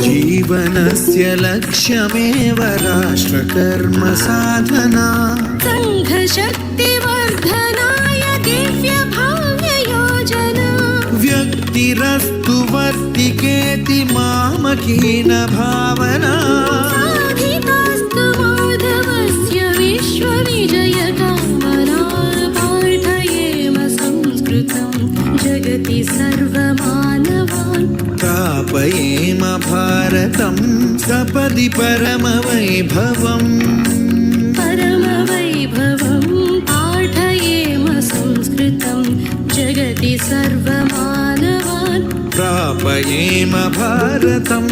जीवनस्य लक्ष्यमेव राष्ट्रकर्म साधना संघशक्तिवर्धनाय दिव्यभाव्ययोजना व्यक्तिरस्तु वर्तिकेति मामकीन भावना साधितास्तु माधवस्य विश्वविजयकामना पाठयेम संस्कृतं जगति सर्वमानवान् प्रापयेम भारतं सपदि परमवैभवम् पाठयेम संस्कृतं जगति सर्वमानवान् प्रापयेम भारतं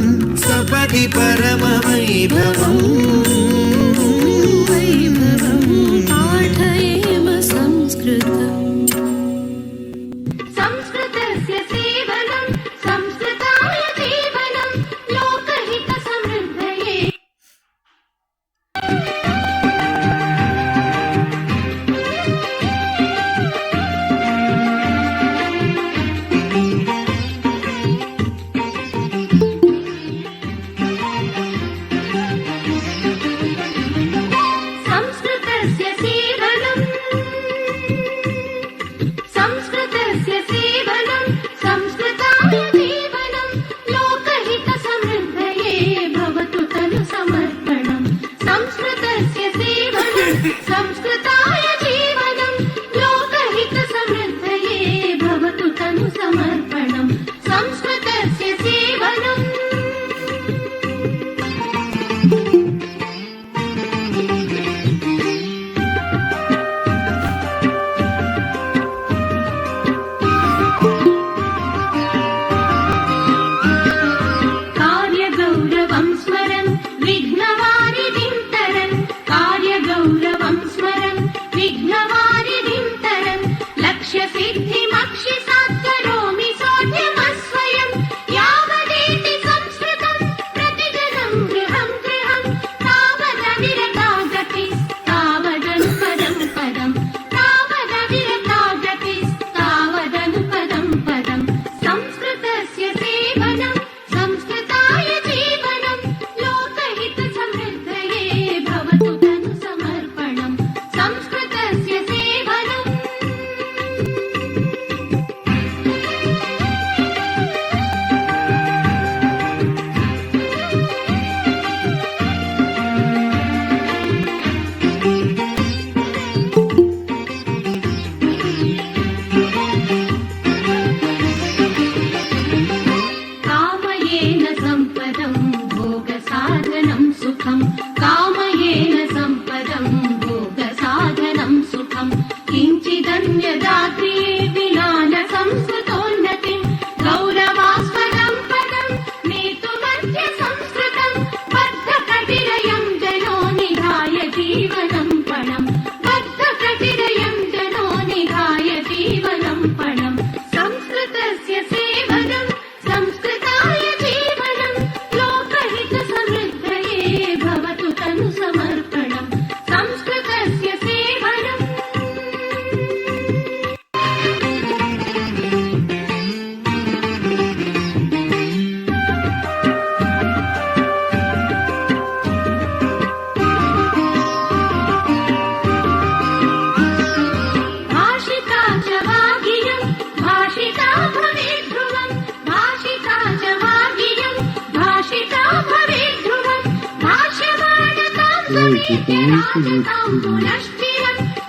सपदि परमवैभवम् पाठयेम संस्कृतम्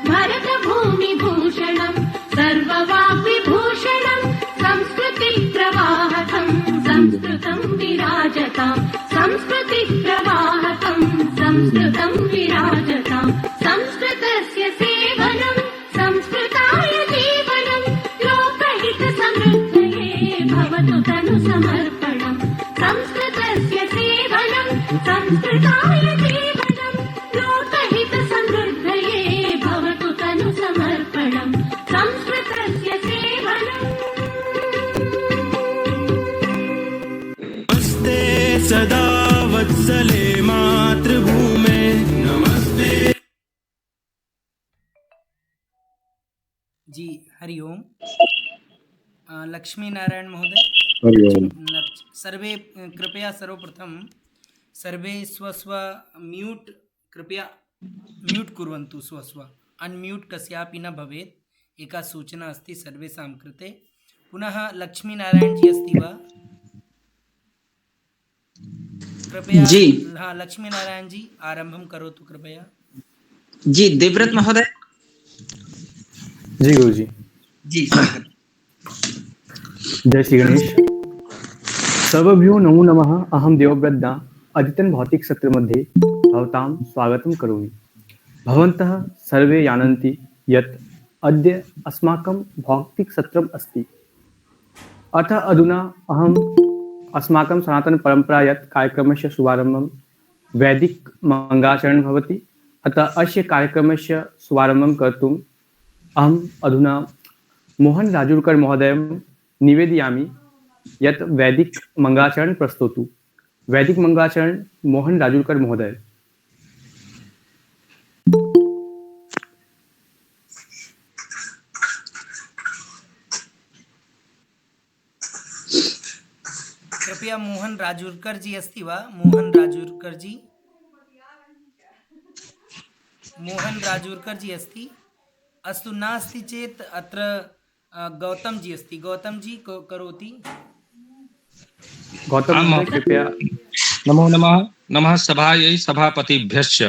भरतभूमिभूषणं सर्ववाग्विभूषणं संस्कृतिप्रवाहकं संस्कृतं विराजतां संस्कृतिप्रवाहकं संस्कृतं विराजतां संस्कृतस्य सेवनं संस्कृताय जीवनं लोकहितसमृद्धये भवतु तनु समर्पणं संस्कृतस्य सेवनं संस्कृताय जीवनं लोकहितसमृद्धये भवतु तनु समर्पणं संस्कृतस्य सेवनं सदा वत्सले मातृभूमे नमस्ते। जी हरिओम। लक्ष्मी नारायण महोदय, सर्वे कृपया सर्वप्रथम सर्वे स्वस्व म्यूट कृपया म्यूट कुर्वन्तु। स्वस्व अनम्यूट कस्यापि न भवेत्। एका सूचना अस्ति सर्वेषां कृते। पुनः लक्ष्मीनारायण जी अस्ति वा? कृपया जी हाँ, लक्ष्मीनारायण जी आरंभं करोतु कृपया। जी देवव्रत महोदय। जी गुरुजी। जी जय श्री गणेश। सर्वभ्यो नमो नमः। अहं देवव्रत अद्यतन भौतिक सत्र मध्ये भवतां स्वागतं करोमि। भवन्तः सर्वे जानन्ति यत् अद्य अस्माकं भौतिक सत्रम् अस्ति। अतः अधुना अहम् अस्माकं सनातनपरम्परा यत् कार्यक्रमस्य शुभारम्भं वैदिक मङ्गलाचरणं भवति। अतः अस्य कार्यक्रमस्य शुभारम्भं कर्तुम् अहम् अधुना मोहन राजूरकर महोदयं निवेदयामि यत् वैदिक मंगलाचरण प्रस्तौतु। वैदिक मंगलाचरण मोहन राजूरकर महोदय। कृपया मोहन राजूरकर जी अस्ति वा? मोहन राजूरकर जी, मोहन राजूरकर जी अस्ति? अस्तु, नास्ति चेत् अत्र गौतम जी अस्ति। गौतम जी करोति। गौतम महोदय कृपया। नमो नमः। नमः सभायै सभापतिभ्यश्च।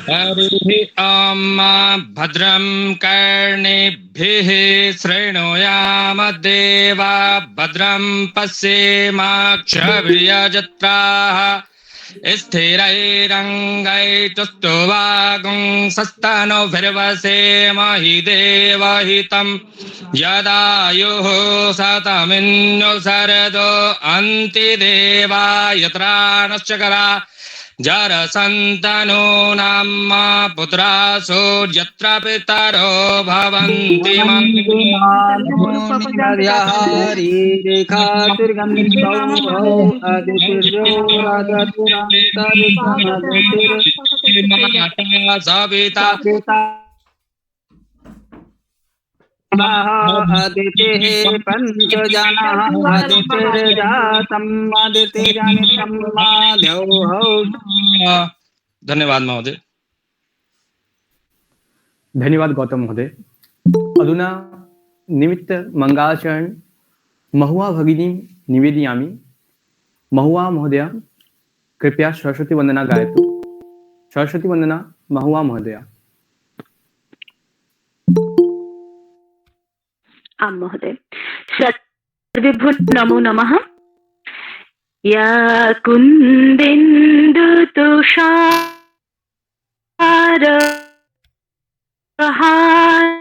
हरिः ॐ। भद्रं कर्णेभिः शृणुयाम देवा, भद्रं पश्येमाक्षभिर्यजत्राः स्थिरैरङ्गैस्तुष्टुवागुंसस्तनोभिर्वसेमहि देवहितं यदायुः शतमिन्नो शरदो अन्ति देवा यत्रा नश्चकरा जरसन्तनूनां पुत्रासो यत्र पितरो भवन्ति सविता अदितिः पञ्चजनः अदितिर्जातम् अदितिजनितं द्यौः। धन्यवाद महोदय। धन्यवाद गौतम महोदय। अधुना निमित्त मंगलाचरण महुआ भगिनी निवेदयामि। महुआ महोदय कृपया सरस्वती वंदना गायतु। सरस्वती वंदना महुआ महोदया। आं महोदय। सर्वेभ्यो नमो नमः। या कुन्देन्दुतुषार धवला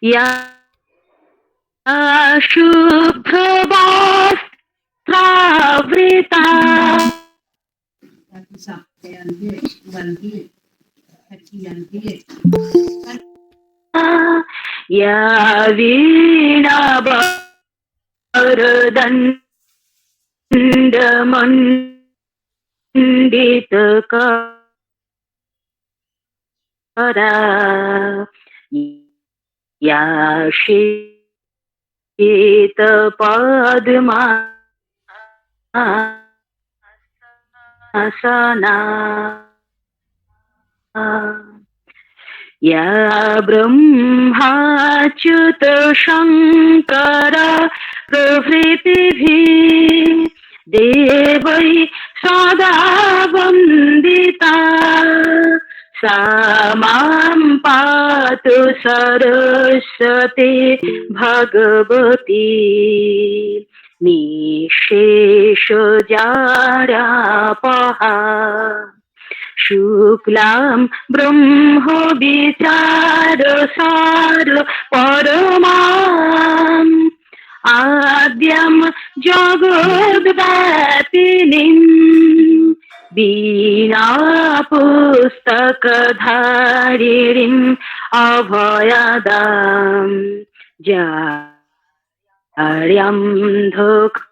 या शुभ्रवस्त्रावृता या वीणावरदण्डमण्डितकरा या शीतपद्मासना या ब्रह्माच्युत शङ्कर प्रभृतिभिः देवैः सदा वन्दिता सा मां पातु सरस्वती भगवती निःशेषजाड्यापहा शुक्लां ब्रह्म विचारसार परमाम् आद्यं जगद्व्यापिनीं वीणा पुस्तकधारिणीम् अभयदाम् जाड्यं धुकारपहम्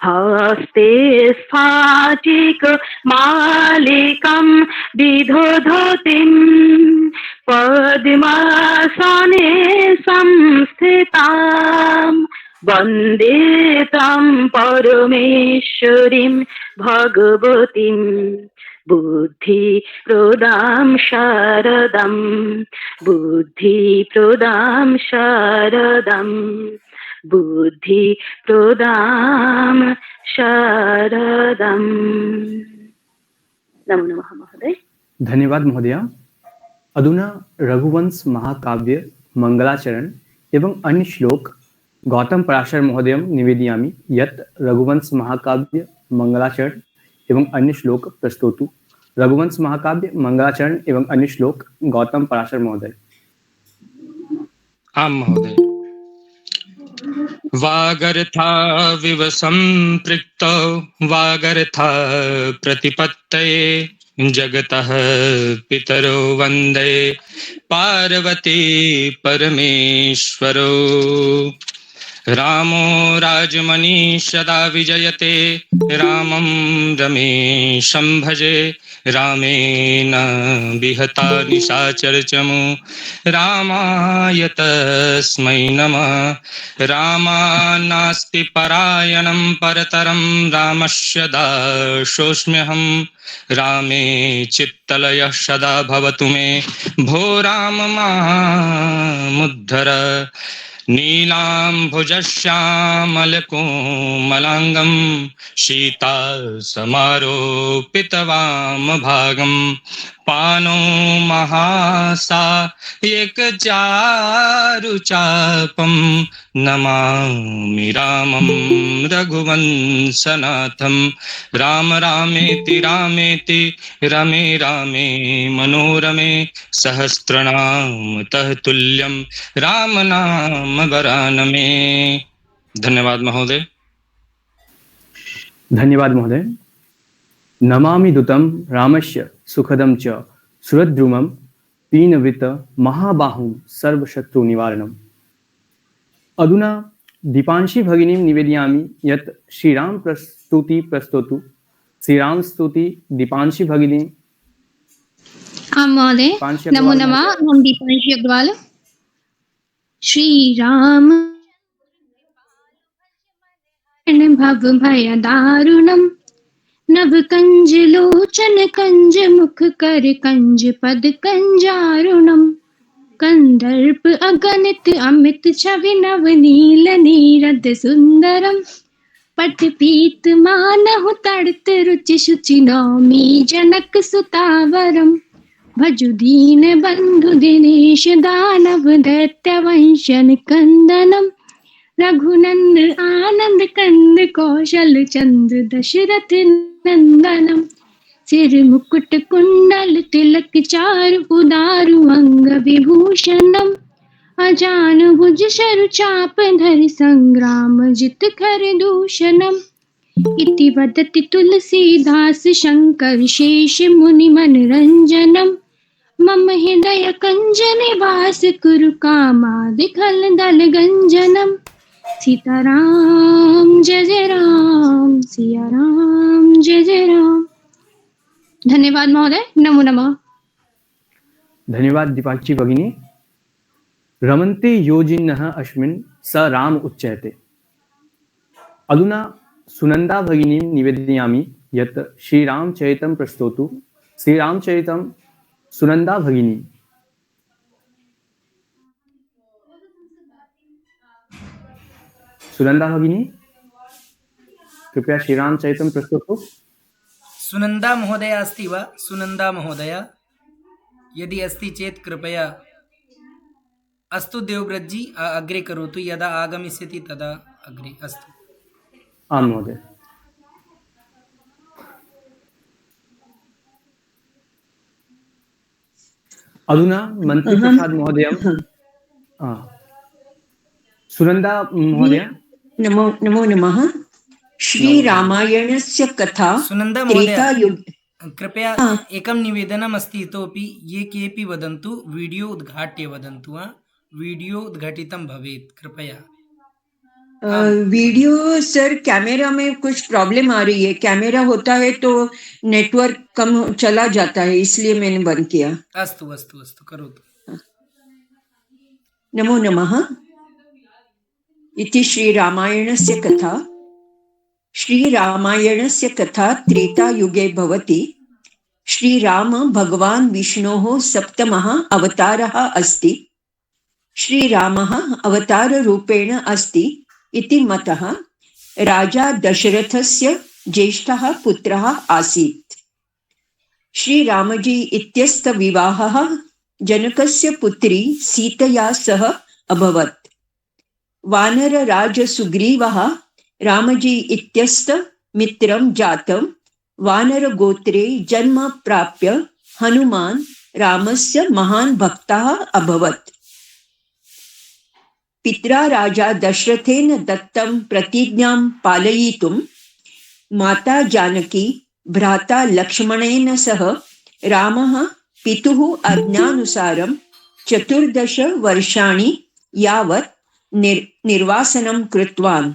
हस्ते स्फाटिक मालिकं विधोधतीम् पद्मासने संस्थिताम् वन्दे तं परमेश्वरीं भगवतीं बुद्धिप्रदां शारदां बुद्धिप्रदां शारदां बुद्धिप्रदां शारदाम्। नमो नमः महोदय। धन्यवाद महोदया। अधुना रघुवंश महाकाव्य मंगलाचरण एवं अन्य श्लोक गौतम पराशर महोदयं निवेदयामि यत् रघुवंश महाकाव्य मंगलाचरण एवं अन्य श्लोक प्रस्तोतु। रघुवंश महाकाव्य मंगलाचरण एवं अन्य श्लोक गौतम पराशर महोदय। आम महोदय। वागर्था विव संपृक्तौ वागर्था प्रतिपत्तये जगतः पितरो वन्दे पार्वती परमेश्वरो। रामो राजमणि सदा विजयते रामं रमेशं भजे रामेण विहता निशाचरचमु रामाय तस्मै नमः। रामान्नास्ति परायणं परतरं रामस्य दासोऽस्म्यहं रामे चित्तलयः सदा भवतु मे भो राम मामुद्धर। नीलाम्भुजश्यामलकोमलाङ्गं सीतासमारोपितवामभागं पानो महासायकचारुचापं नमामि रामं रघुवंशनाथं। राम रामेति रामेति रमे रामे मनोरमे सहस्रनाम तः तुल्यं राम नाम वरानमे। धन्यवाद महोदय। धन्यवाद महोदय। नमामि दूतं रामस्य सुखदं च सुरद्रुमं पीनवृत महाबाहुं सर्वशत्रुनिवारणम्। अधुना दीपांशी भगिनीं निवेदयामि यत् श्रीराम स्तुति प्रस्तोतु। श्रीराम स्तुति दीपांशी भगिनी। आं महोदय। नमो नमः। अहं दीपांशी अग्रवाल। श्रीराम भव भय दारुणम नभ कंज लोचन कंज मुख कर कंज पद कंजारुणम कंदर्प अगणित अमित छवि नव नील नीरद सुंदरम पट पीत मानहु तड़त रुचि शुचि नौमी जनक सुतावरम भजु दीन बंधु दिनेश दानव दैत्य वंशन कंदनम रघुनंद आनंद कंद कौशल चंद्र दशरथ नंदनम सिर मुकुट कुंडल तिलक चारु उदारु अंग विभूषणम अजान भुज शरु चाप धरि संग्राम जित खर दूषणम इति वदति तुलसीदास शंकर शेष मुनि मनरंजनम मम हृदय कंज निवास कुरु कामादि खल दल गंजनम सीताराम जय जय राम सिया राम जय जय राम। धन्यवाद महोदय। नमो नमः। धन्यवाद दीपांशी भगिनी। रमन्ते योजिनः अस्मिन् स राम उच्यते। अधुना सुनंदा भगिनी निवेदयामि यत् श्रीरामचरितं प्रस्तोतु। श्रीरामचरितं सुनंदा भगिनी। सुनंदा भगिनी कृपया श्रीरामचरितं प्रस्तोतु। सुनंदा महोदय अस्ति वा? सुनंदा महोदय यदि अस्ति चेत् कृपया। अस्तु देवव्रत जी अग्रे करोतु, यदा आगमिष्यति तदा अग्रे। अस्तु। आं महोदय। अधुना मंत्री प्रसाद महोदय सुनंदा महोदय। नमो नमो नमः। श्रीरामायणस्य कथा सुनंदा महोदय, त्रेतायुग कृपया एकं निवेदनम् अस्ति इतोपि ये केऽपि वदन्तु वीडियो उद्घाट्य वदन्तु। वीडियो उद्घाटितं भवेत् कृपया। वीडियो सर कैमरा में कुछ प्रॉब्लम आ रही है। कैमरा होता है तो नेटवर्क कम चला जाता है, इसलिए मैंने बंद किया। अस्तु अस्तु अस्तु करोतु। नमो नमः। इति श्रीरामायणस्य कथा। श्रीरामायणस्य कथा त्रेतायुगे भवति। श्रीराम भगवान् विष्णोः सप्तमः अवतारः अस्ति। श्रीरामः अवताररूपेण अस्ति इति मतः। राजा दशरथस्य ज्येष्ठः पुत्रः आसीत्। श्रीरामजी इत्यस्य विवाहः जनकस्य पुत्री सीतया सह अभवत्। वानरराज सुग्रीवः रामजी इत्यस्य मित्रं जातं। वानरगोत्रे जन्म प्राप्य हनुमान् रामस्य महान् भक्तः अभवत्। पित्रा राजा दशरथेन दत्तं प्रतिज्ञां पालयितुं माता जानकी भ्राता लक्ष्मणेन सह रामः पितुः आज्ञानुसारं 14 वर्षाणि यावत् निर्वासनं कृतवान्।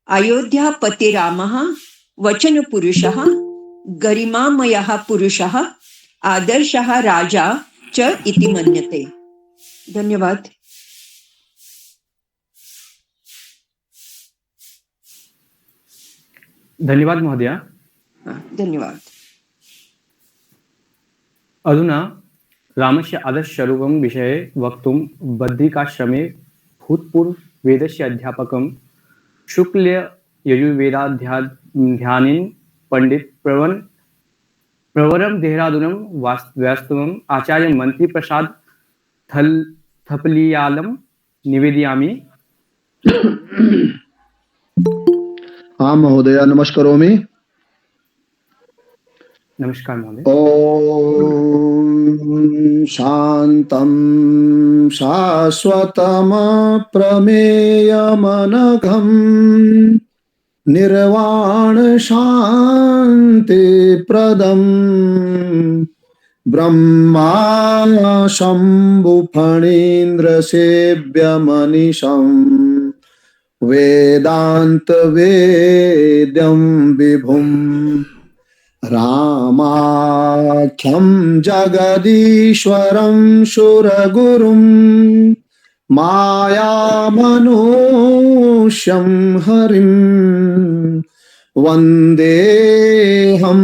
अयोध्यापति रामः वचनपुरुषः, गरिमामयः पुरुषः, आदर्शः राजा च इति मन्यते। धन्यवाद। धन्यवाद महोदय। धन्यवाद। अधुना रामस्य आदर्शरूपं विषये वक्तुं बद्रिकाश्रमे भूतपूर्ववेदस्य अध्यापकं शुक्ल यजुर्वेदाध्यानिन् पंडित प्रवरं देहरादूनं वास्तवम् आचार्य मंत्री प्रसाद थपलियालं निवेदयामि। हाँ महोदय, नमस्करोमि। नमस्कार महोदय। ओम शांतं शाश्वतं प्रमेयमनघं निर्वाण शांति प्रदं ब्रह्मा शंभु फणीन्द्र सेव्य मनीषं वेदांत वेद्यं विभुं रामाख्यं जगदीश्वरं सुरगुरुं मायामनुष्यं हरिं वन्देऽहं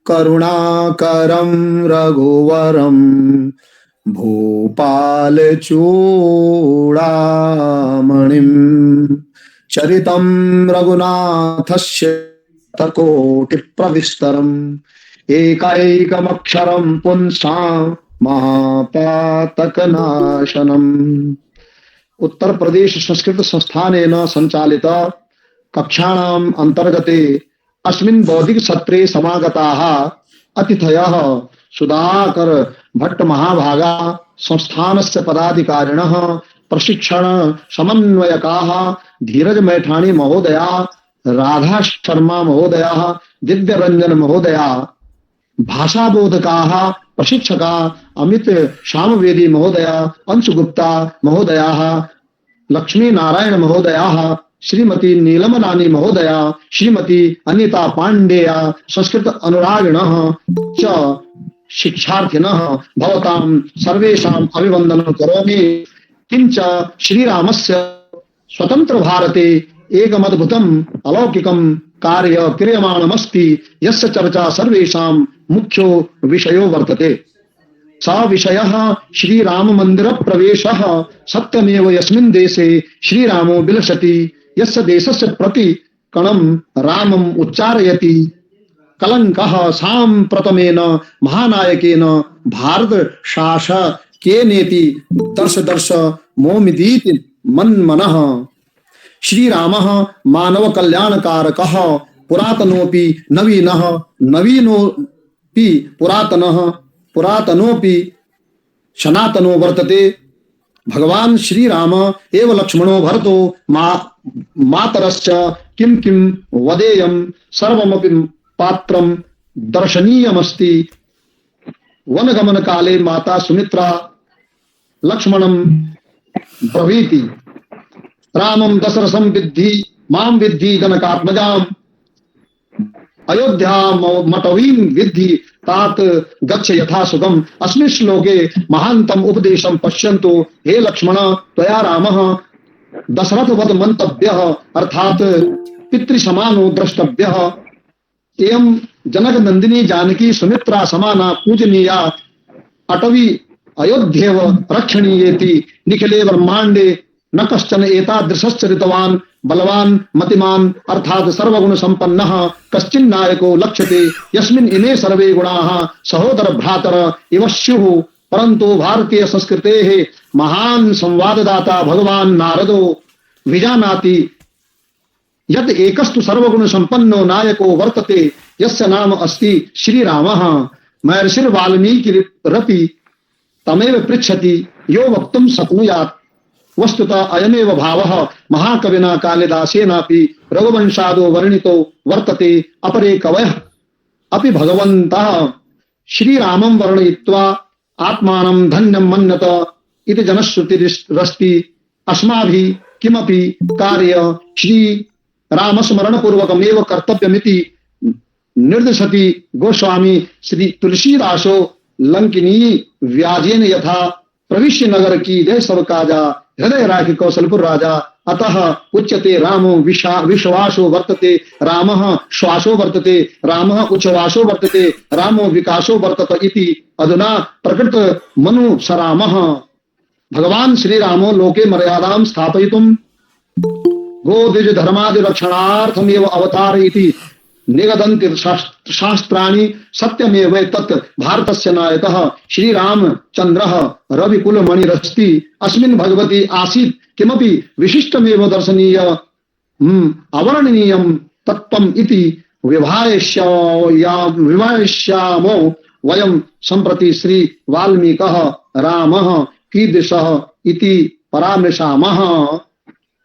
करुणाकरं रघुवरं भूपालचूडामणिं चरितं रघुनाथस्य कोटिप्रविस्तरम् एकैकमक्षरं पुंसां महापातकनाशनम्। उत्तर प्रदेश संस्कृत संस्थानेन संचालित कक्षाणाम् अंतर्गते अस्मिन् बौद्धिक सत्रे समागताः अतिथयः सुधाकर भट्ट महाभागा संस्थानस्य पदाधिकारिणः प्रशिक्षण समन्वयकाः धीरज मैठाणी महोदया, राधा शर्मा महोदया, दिव्य रंजन महोदया, भाषाबोधकाः प्रशिक्षका अमित शामवेदी महोदया, अंशु गुप्ता महोदयाः, लक्ष्मी नारायण महोदयाः, श्रीमती नीलमरानी महोदया, श्रीमती अनिता पांडेया, संस्कृत अनुरागिणः च शिक्षार्थिनः भवतां सर्वेषाम् अभिवन्दनं करोमि। किंच श्रीरामस्य स्वतंत्र भारते एकमद्भुतम् अलौकिकं कार्य क्रियमाणमस्ति यस्य चर्चा सर्वेषां मुख्यो विषयो वर्तते। स विषयः श्रीराम मंदिर प्रवेशः। सत्यमेव यस्मिन् देशे श्रीरामो विलसति, यस्य देशस्य प्रति कणं रामम् उच्चारयति। कलंकः साम्प्रतमेन महानायकेन भारत शासकेनेति दर्श दर्श मोमिदीति मन्मनः। श्रीरामः मानव कल्याणकारकः पुरातनोऽपि नवीनः, नवीनोऽपि पुरातनः, पुरातनोऽपि सनातनो वर्तते। भगवान श्री राम एव लक्ष्मणो भरतो मातरश्च किम किम वदेयम सर्वमपि पात्रम दर्शनीयमस्ति। वनगमन काले माता सुमित्रा लक्ष्मणं ब्रवीति रामं दशरथं विद्धि मां विद्धि जनकात्मजाम् अयोध्या मटवीं विद्धि तात गच्छ यथा सुगम। अस्मिन् श्लोके महान्तम उपदेशं पश्यन्तु हे लक्ष्मण त्वया रामः दशरथवत् मन्तव्यः अर्थात पितृसमानो द्रष्टव्यः। एवं जनक नंदिनी जानकी सुमित्रा समाना पूजनीया अटवी अयोध्येव रक्षणीयेति निखिले ब्रह्मांडे न कश्चन एतादृशश्चरितवान् बलवान मतिमान अर्थात सर्वगुण संपन्नः कश्चिन् नायको लक्ष्यते यस्मिन् इमे सर्वे गुणाः सहोदर भ्रातर इव स्युः। परन्तु भारतीय संस्कृतेः महान् संवाददाता भगवान् नारदो विजानाति यत् एकस्तु सर्वगुण संपन्नो नायको वर्तते यस्य नाम अस्ति श्रीरामः। महर्षिर्वाल्मीकिरपि तमेव पृच्छति यो वक्तुं शक्नुयात्। वस्तुतः अयमेव भावः महाकविना कालिदासेनापि रघुवंशादो वर्णितो वर्तते। अपरे कवयः अपि भगवन्तः श्रीरामं वर्णयित्वा आत्मानं धन्यं मन्यत इति जनश्रुतिरस्ति। अस्माभिः किमपि कार्य श्री रामस्मरणपूर्वकमेव कर्तव्यमिति निर्दिशति गोस्वामी श्री तुलसीदासो लंकिनी व्याजेन यथा प्रविश्य नगर की जय सब काजा हृदय राखि कौशलपुर राजा। अतः उच्यते रामो विश्वासो वर्तते रामः श्वासो वर्तते रामः उच्छ्वासो वर्तते रामो विकासो वर्तत इति अधुना प्रकृत मनु सरामः। भगवान श्री रामो लोके मर्यादां स्थापयितुं गोद्विज धर्मादि रक्षणार्थमेव अवतार इति निगदन्ति शास्त्राणि। सत्यमेव तत् भारतस्य नायकः श्रीरामचन्द्रः रविकुलमणिरस्ति। अस्मिन् भगवती आसीत् किमपि विशिष्टमेव दर्शनीय अवर्णनीयं तत्त्वम् इति विभाष्यामो वयं सम्प्रति श्री वाल्मीकः रामः कीदृशः इति परामृशामः।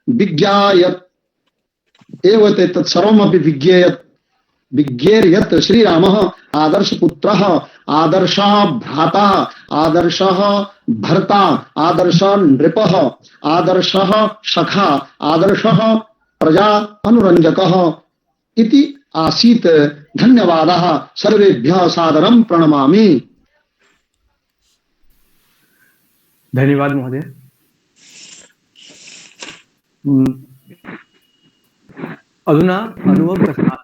विज्ञायत् एव तत् सर्वमपि विज्ञेर्यत् श्रीरामः आदर्शपुत्रः आदर्शः भ्राता आदर्शः भर्ता आदर्शः नृपः आदर्शः सखा आदर्शः प्रजा अनुरञ्जकः इति आसीत्। धन्यवादः सर्वेभ्यः सादरं प्रणमामि। धन्यवाद महोदय। अधुना अनुभवकथनार्थं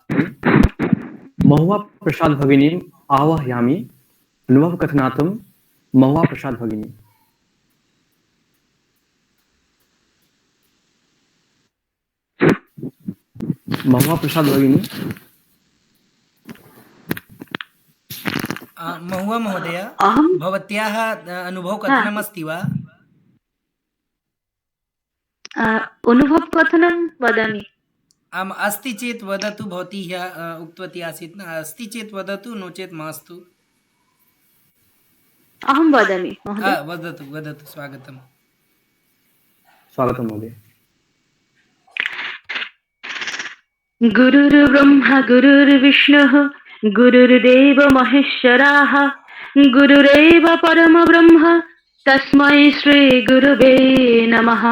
महुआ प्रसाद भगिनीम् आवाहयामि। अनुभवकथनार्थं महुआ प्रसाद भगिनी। महुआ प्रसाद भगिनी। महुआ महोदय भवत्याः अनुभवकथनमस्ति वा? अनुभवकथनं वदामि। आम् अस्ति चेत् वदतु। भवती ह्यः उक्तवती आसीत् न, अस्ति चेत् वदतु नो चेत् मास्तु। अहं वदामि महोदय। वदतु वदतु। स्वागतं। स्वागतं महोदय। गुरुर्ब्रह्मा गुरुर्विष्णुः गुरुर्देव महेश्वराः गुरुरेव परमब्रह्म तस्मै श्री गुरुवे नमः।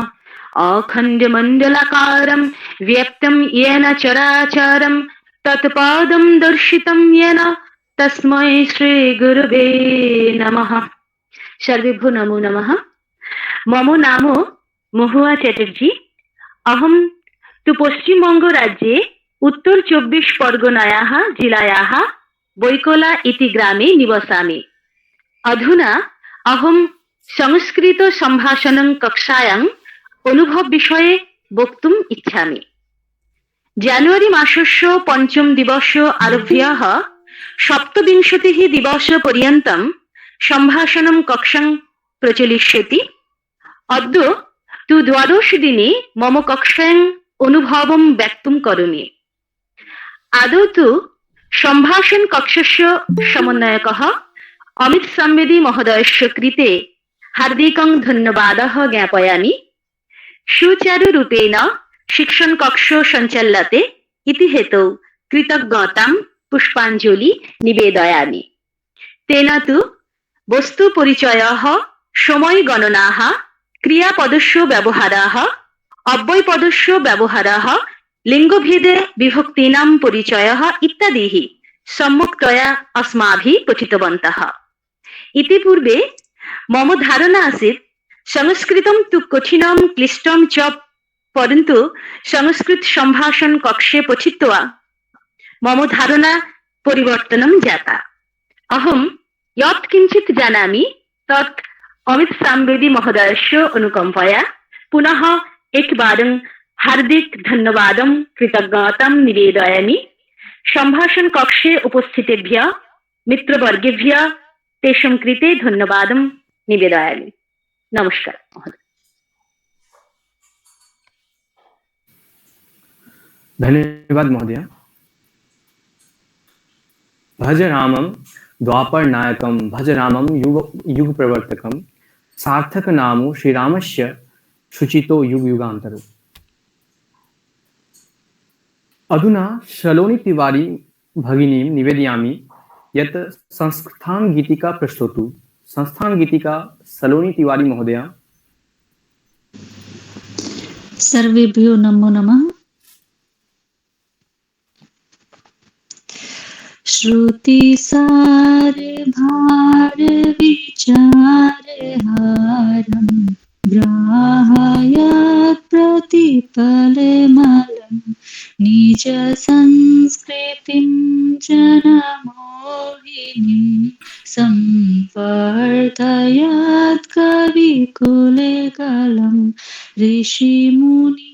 अखण्डमण्डलाकारं व्यक्तं येन चराचरं तत्पादं दर्शितं येन तस्मै श्री गुरुवे नमः। सर्वेभ्यो नमो नमः। मम नाम महुआ चैटर्जी। अहं तु पश्चिमबङ्गराज्ये उत्तर 24 परगनायाः जिलायाः बैकोला इति ग्रामे निवसामि। अधुना अहं संस्कृत सम्भाषणं कक्षायां अनुभव विषये वक्तुम् इच्छामि। जानुवारी मासस्य 5 दिवसस्य आरभ्य 27 दिवसपर्यन्तं सम्भाषणं कक्षं प्रचलिष्यति। अद्य तु 12 दिने मम कक्षायां अनुभवं व्यक्तुं करोमि। आदौ तु सम्भाषण कक्षस्य समन्वयकः अमित संवेदी महोदयस्य कृते हार्दिकं धन्यवादः ज्ञापयामि। सुचारुरूपेण शिक्षणकक्षो सञ्चाल्यते इति हेतौ कृतज्ञतां पुष्पाञ्जलि निवेदयामि। तेन तु वस्तुपरिचयः, समयगणनाः, क्रियापदस्य व्यवहारः, अव्ययपदस्य व्यवहारः, लिङ्गभेदे विभक्तीनां परिचयः इत्यादिः सम्यक्तया अस्माभिः पठितवन्तः। इति पूर्वे मम धारणा आसीत् संस्कृतं तु कठिनं क्लिष्टं च, परन्तु संस्कृत सम्भाषण कक्षे पठित्वा मम धारणा परिवर्तनं जाता। अहं यत् किञ्चित् जानामि तत् अमित साम्वेदी महोदयस्य अनुकम्पया पुनः एकवारं हार्दिक धन्यवादं कृतज्ञतां निवेदयामि। सम्भाषण कक्षे उपस्थितेभ्यः मित्रवर्गेभ्यः तेषां कृते धन्यवादं निवेदयामि। नमस्कार महोदय। धन्यवाद महोदय। भज रामं द्वापर नायकं भज रामं युग प्रवर्तकं सार्थक नामो श्रीरामस्य शुचितो युग युगान्तरो। अधुना सलोनी तिवारी भगिनीं निवेदयामि यत् संस्थान गीतिका प्रस्तौतु। संस्थान गीतिका सलोनी तिवारी महोदया। सर्वेभ्यो नमो नमः। श्रुति सार भार विचार हारं ग्राहयात् प्रतिपल मलं निज संस्कृतिं जनमोहिनीं संवर्धयात् कविकुलकलं ऋषिमुनि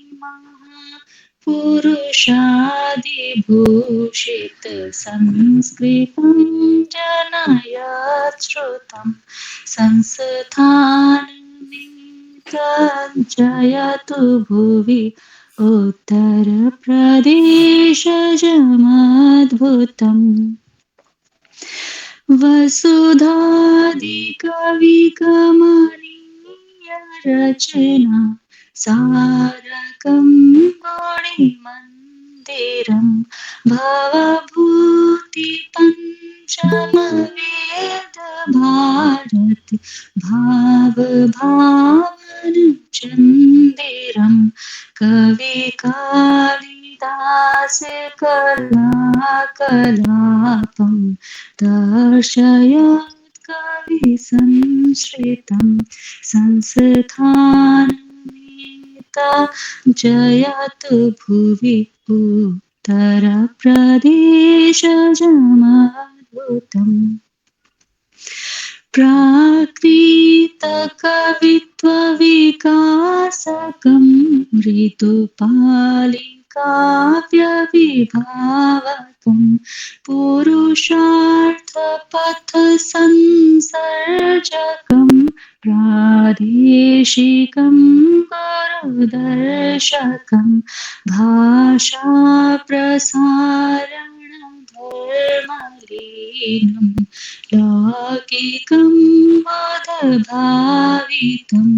पुरुषादिभूषित संस्कृतं जनयात् श्रुतं संस्थानमितञ्जयतु भुवि उत्तरप्रदेशजमद्भुतम्। वसुधादिकविकमनीय रचना सारकं मणिमन्दिरं भवभूति पञ्चमवेद भारति भावभावनचन्दिरं कवि कालिदास कलाकलापं दर्शयात् कवि संश्रितं संस्थानमिता जयतु भुवि उत्तरप्रदेशजमद्भुतम्। प्राकृतकवित्वविकासकं ऋतुपालिकाव्यविभावकं पुरुषार्थपथसंसर्जकं प्रादेशिकं गुरुदर्शकं भाषाप्रसारणधर्मलीनं लौकिकं बोधभावितं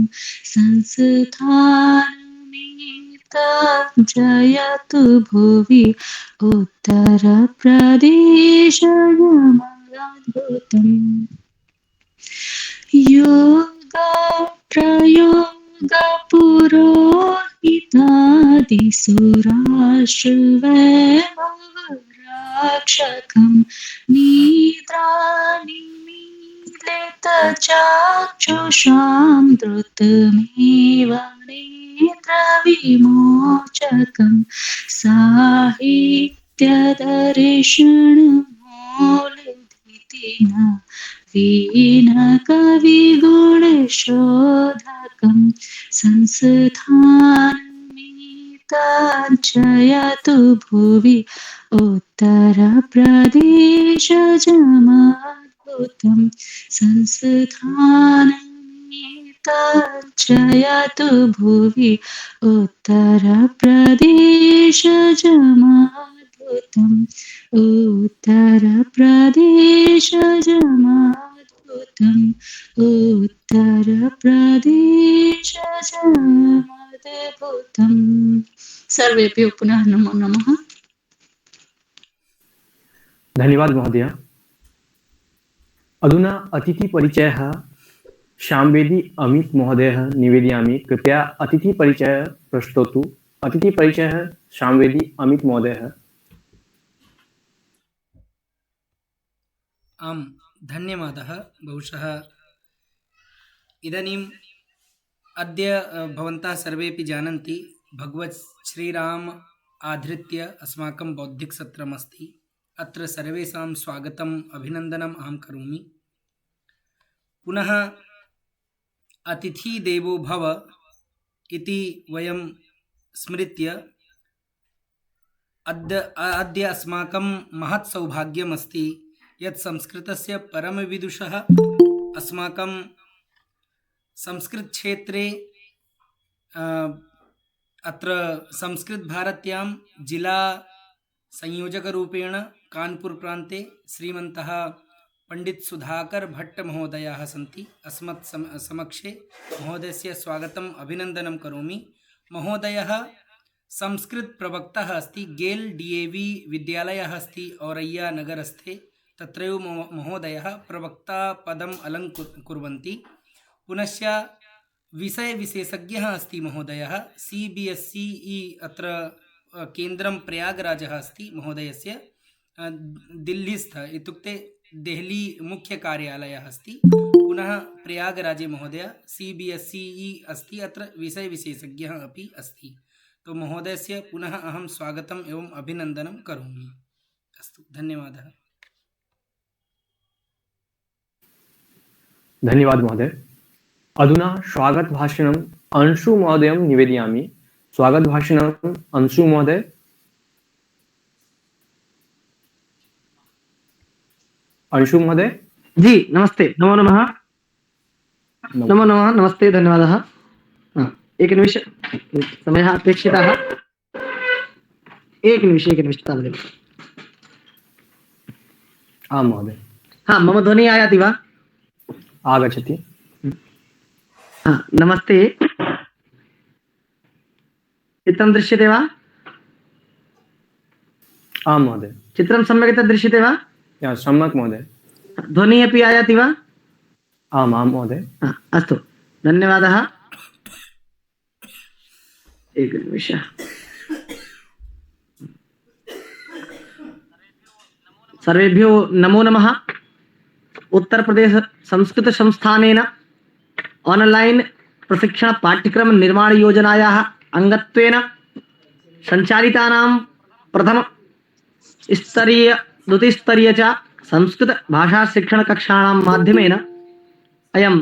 संस्थानमिता जयतु भुवि उत्तरप्रदेशजमद्भुतम्। योगप्रयोगपुरोहितादिसुराश्रवैभवरक्षकं निद्रानिमीलितचक्षुषां धृतमेव नेत्रविमोचकं साहित्यदर्शनमूलधितिना वीणकविगुणशोधकं संस्थानमितञ्जयतु भुवि उत्तरप्रदेशजमद्भुतम्। संस्थानमितञ्जयतु भुवि उत्तरप्रदेशजमद्भुतम्। उत्तरप्रदेशजमद्भुतम्। उत्तरप्रदेशजमद्भुतम्। सर्वेभ्यो पुनः नमो नमः। धन्यवाद महोदय। अधुना अतिथिपरिचयः श्यामवेदी अमित महोदयः निवेदयामि, कृपया अतिथिपरिचयः प्रस्तौतु। अतिथिपरिचयः श्यामवेदी अमित महोदयः। आम्, धन्यवादः। बहुशः इदानीम् अद्य भवन्तः सर्वेपि जानन्ति, भगवत् श्रीराम आधृत्य अस्माकं बौद्धिकसत्रमस्ति। अत्र सर्वेषां स्वागतम् अभिनन्दनम् अहं करोमि। पुनः अतिथि देवो भव इति वयं स्मृत्य अद्य अस्माकं महत् सौभाग्यमस्ति यत् संस्कृतस्य परमविदुषः अस्माकं संस्कृतक्षेत्रे अत्र संस्कृतभारत्यां जिला संयोजकरूपेण कानपुरप्रान्ते श्रीमन्तः पंडित सुधाकर भट्ट महोदयाः सन्ति। अस्मत् समक्षे महोदयस्य स्वागतम् अभिनन्दनं करोमि। महोदयः संस्कृतप्रवक्तः अस्ति। गेल DAV विद्यालयः अस्ति औरैया नगरस्थे, तत्रैव महोदयः प्रवक्तापदम् अलङ्कुर्वन्ति। पुनश्च विषयविशेषज्ञः अस्ति महोदयः। CBSE अत्र केन्द्रं प्रयागराजः अस्ति महोदयस्य, दिल्लीस्थ इत्युक्ते देहली मुख्यकार्यालयः अस्ति। पुनः प्रयागराजे महोदय CBSE अस्ति, अत्र विषयविशेषज्ञः अपि अस्ति। तो महोदयस्य पुनः अहं स्वागतम् एवं अभिनन्दनं करोमि। अस्तु, धन्यवादः। धन्यवाद महोदय। अधुना स्वागत भाषणम् अंशु महोदयं निवेदयामि। स्वागत भाषणम् अंशु महोदय। अंशु महोदय। जी नमस्ते, नमो नमः। नमो नमः, नमस्ते, धन्यवादः। एकनिमिष समयः अपेक्षितः। एकनिमिष तावदेव। आं महोदय। हाँ, मम ध्वनिः आयाति वा? आगच्छति। हाँ, नमस्ते। चित्रं दृश्यते वा? आं महोदय। चित्रं सम्यक् दृश्यते वा? सम्यक् महोदय। ध्वनिः अपि आयाति वा? आम् आं महोदय। अस्तु, धन्यवादः। एकनिमिषः। सर्वेभ्यो नमो नमः। उत्तर प्रदेश संस्कृत संस्थानेन ऑनलाइन प्रशिक्षण पाठ्यक्रम निर्माण योजनायाः अंगत्वेन संचालितानां प्रथम स्तरीय द्वितीयस्तरीय च संस्कृत भाषा शिक्षण कक्षाणां माध्यमेन अयं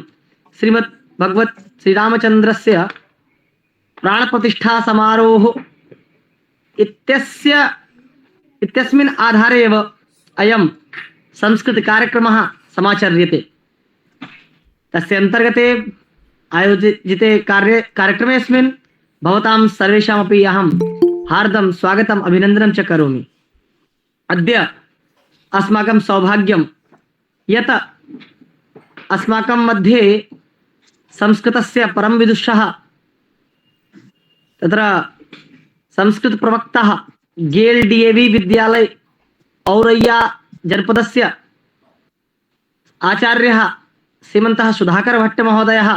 श्रीमद् भगवत् श्रीरामचन्द्रस्य प्राणप्रतिष्ठा समारोह इत्यस्मिन् आधारे एव अयं संस्कृत कार्यक्रमः समाचर्यते। तस्य अन्तर्गते आयोजिते कार्यक्रमेऽस्मिन् भवतां सर्वेषामपि अहं हार्दं स्वागतम् अभिनन्दनं च करोमि। अद्य अस्माकं सौभाग्यं यत् अस्माकं मध्ये संस्कृतस्य परम विदुषः तत्र संस्कृतप्रवक्ताः गेल DAV विद्यालय औरैया जनपदस्य आचार्यः श्रीमन्तः सुधाकर भट्ट महोदयः,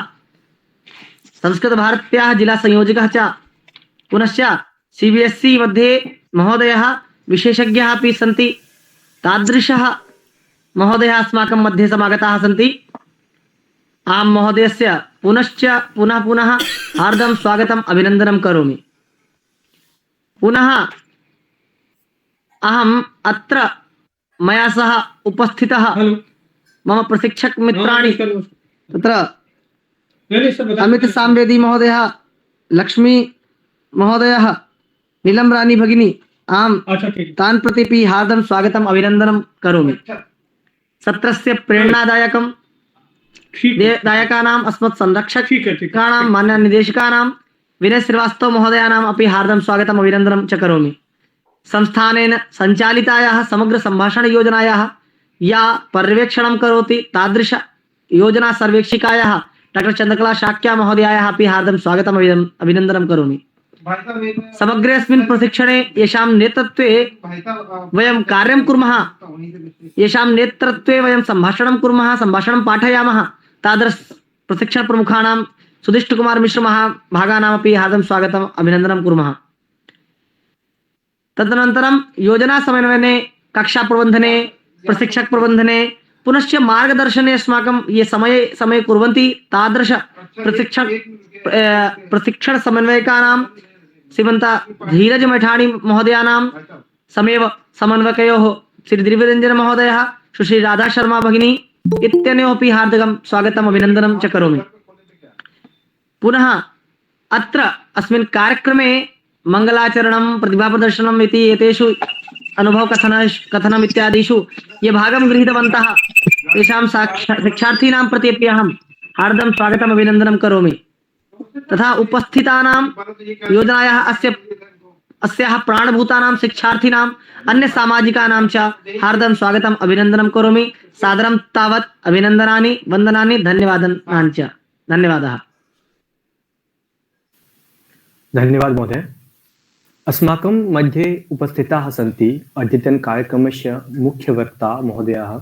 संस्कृतभारत्याः जिला संयोजकः च, पुनश्च CBSE मध्ये महोदयः विशेषज्ञः अपि सन्ति। तादृशः महोदयः अस्माकं मध्ये समागताः सन्ति। आं महोदयस्य पुनः हार्दं स्वागतम् अभिनन्दनं करोमि। पुनः अहम् अत्र मया सह उपस्थितः मम प्रशिक्षक मित्राणि तत्र अमित सामवेदी महोदयः, लक्ष्मी महोदयः, नीलम रानी भगिनी, आम् तान् प्रतिपि हार्दं स्वागतम् अभिनन्दनं करोमि। सत्रस्य प्रेरणादायकं दायकानाम् अस्मत् संरक्षकाणां मान्य निर्देशकानां विनय श्रीवास्तव महोदयानाम् अपि हार्दं स्वागतम् अभिनन्दनं च करोमि। संस्थानेन सञ्चालितायाः समग्र सम्भाषण योजनायाः या पर्यवेक्षणं करोति तादृश योजना सर्वेक्षिकायाः डॉक्टर चंद्रकला शाक्या महोदयायाः अपि हार्दं स्वागतम् अभिनन्दनं करोमि। समग्रेऽस्मिन् प्रशिक्षणे येषां नेतृत्वे वयं कार्यं कुर्मः, येषां नेतृत्वे वयं सम्भाषणं कुर्मः, सम्भाषणं पाठयामः, तादृश प्रशिक्षणप्रमुखाणां सुधिष्ठकुमार मिश्र महाभागानामपि हार्दं स्वागतम् अभिनन्दनं कुर्मः। तदनन्तरं योजना समन्वयने, कक्षा प्रबन्धने, प्रशिक्षक प्रबन्धने, पुनश्च मार्गदर्शने अस्माकं ये समये कुर्वन्ति तादृश प्रशिक्षण समन्वयकानां श्रीमन्त धीरज मैठाणी महोदयानां समेव समन्वयकयोः श्री द्विवेदरञ्जन महोदयः, सुश्री राधा शर्मा भगिनी इत्यनयोरपि हार्दिकं स्वागतम् अभिनन्दनं च करोमि। पुनः अत्र अस्मिन् कार्यक्रमे मंगलाचरणं, प्रतिभा प्रदर्शनम् इति एतेषु अनुभव कथनम् इत्यादिषु ये भागं गृहीतवन्तः तेषां शिक्षार्थीनां प्रति अपि अहं हार्दं स्वागतम् अभिनन्दनं करोमि। तथा उपस्थितानां योजनायाः अस्याः प्राणभूतानां शिक्षार्थिनाम् अन्य सामाजिकानां च हार्दं स्वागतम् अभिनन्दनं करोमि। सादरं तावत् अभिनन्दनानि, वन्दनानि, धन्यवादानि च। धन्यवादः। धन्यवाद महोदय। अस्माकं मध्ये उपस्थिताः सन्ति अद्यतनकार्यक्रमस्य मुख्यवक्ता महोदयाः।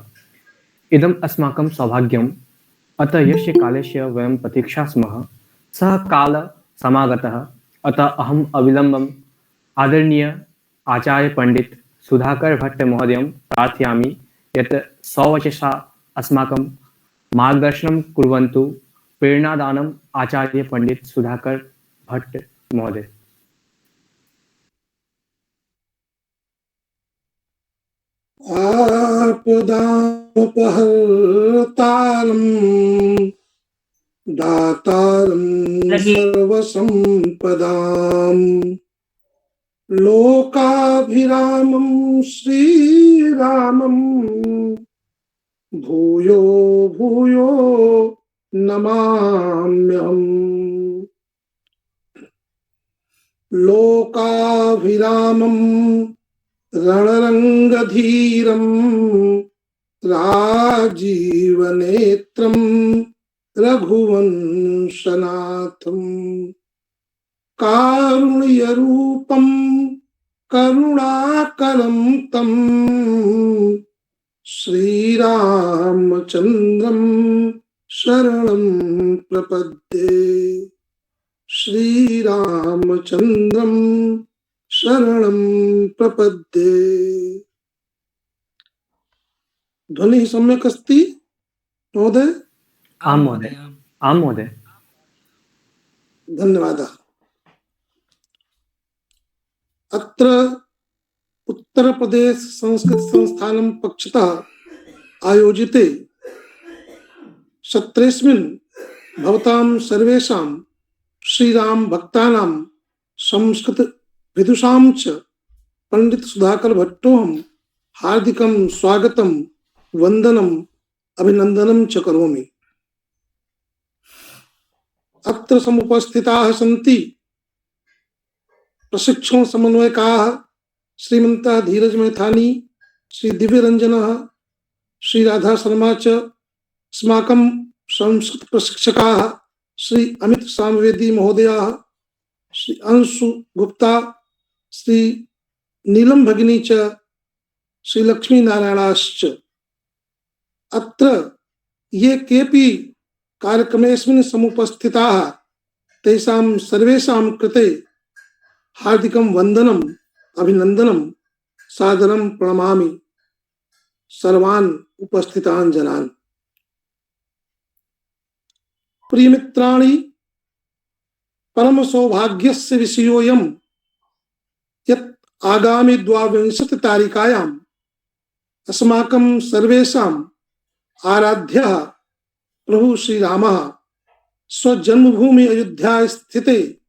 इदम् अस्माकं सौभाग्यम्, अतः यस्य कालस्य वयं प्रतीक्षा स्मः सः काल समागतः। अतः अहम् अविलम्बम् आदरणीय आचार्य पंडित सुधाकर भट्ट महोदयं प्रार्थयामि यत् स्ववचसा अस्माकं मार्गदर्शनं कुर्वन्तु। प्रेरणादानम् आचार्य पंडित सुधाकर भट्ट महोदय। आपदापहर्तारं दातारं सर्वसंपदां लोकाभिरामं श्रीरामं भूयो भूयो नमाम्यहम्। लोकाभिरामं रणरंगधीरं राजीवनेत्रं रघुवंशनाथं कारुण्यरूपं करुणाकरं तं श्रीरामचन्द्रं शरणं प्रपद्ये। श्रीरामचन्द्रं शरणं प्रपद्ये। ध्वनिः सम्यक् अस्ति महोदय? आं महोदय, आं महोदय। धन्यवादः। अत्र उत्तर प्रदेश संस्कृत संस्थानं पक्षतः आयोजिते सत्रेस्मिन् भवतां सर्वेषां श्रीराम भक्तानां संस्कृत विदुषां च पंडित सुधाकर भट्टोहं हार्दिकं स्वागतं, वंदनम्, अभिनन्दनं च करोमि। अत्र समुपस्थिताः सन्ति प्रशिक्षण समन्वयकाः श्रीमन्तः धीरज मैथानी, श्री दिव्यरंजनः, श्री राधा शर्मा च, अस्माकं संस्कृत प्रशिक्षकाः श्री अमित सामवेदी महोदयाः, श्री अंशु गुप्ता, श्री नीलम भगिनी च, श्री लक्ष्मी नारायणाश्च। अत्र ये केपि कार्यक्रमेस्मिन् समुपस्थिताः तेषां सर्वेषां कृते हार्दिकं वन्दनम्, अभिनन्दनं, सादरं प्रणमामि सर्वान् उपस्थितान् जनान्। प्रियमित्राणि, परम सौभाग्यस्य विषयोऽयं यत् आगामि 22 तारिकायाम् अस्माकं सर्वेषाम् आराध्यः प्रभु श्रीरामः स्वजन्मभूमि अयोध्या स्थिते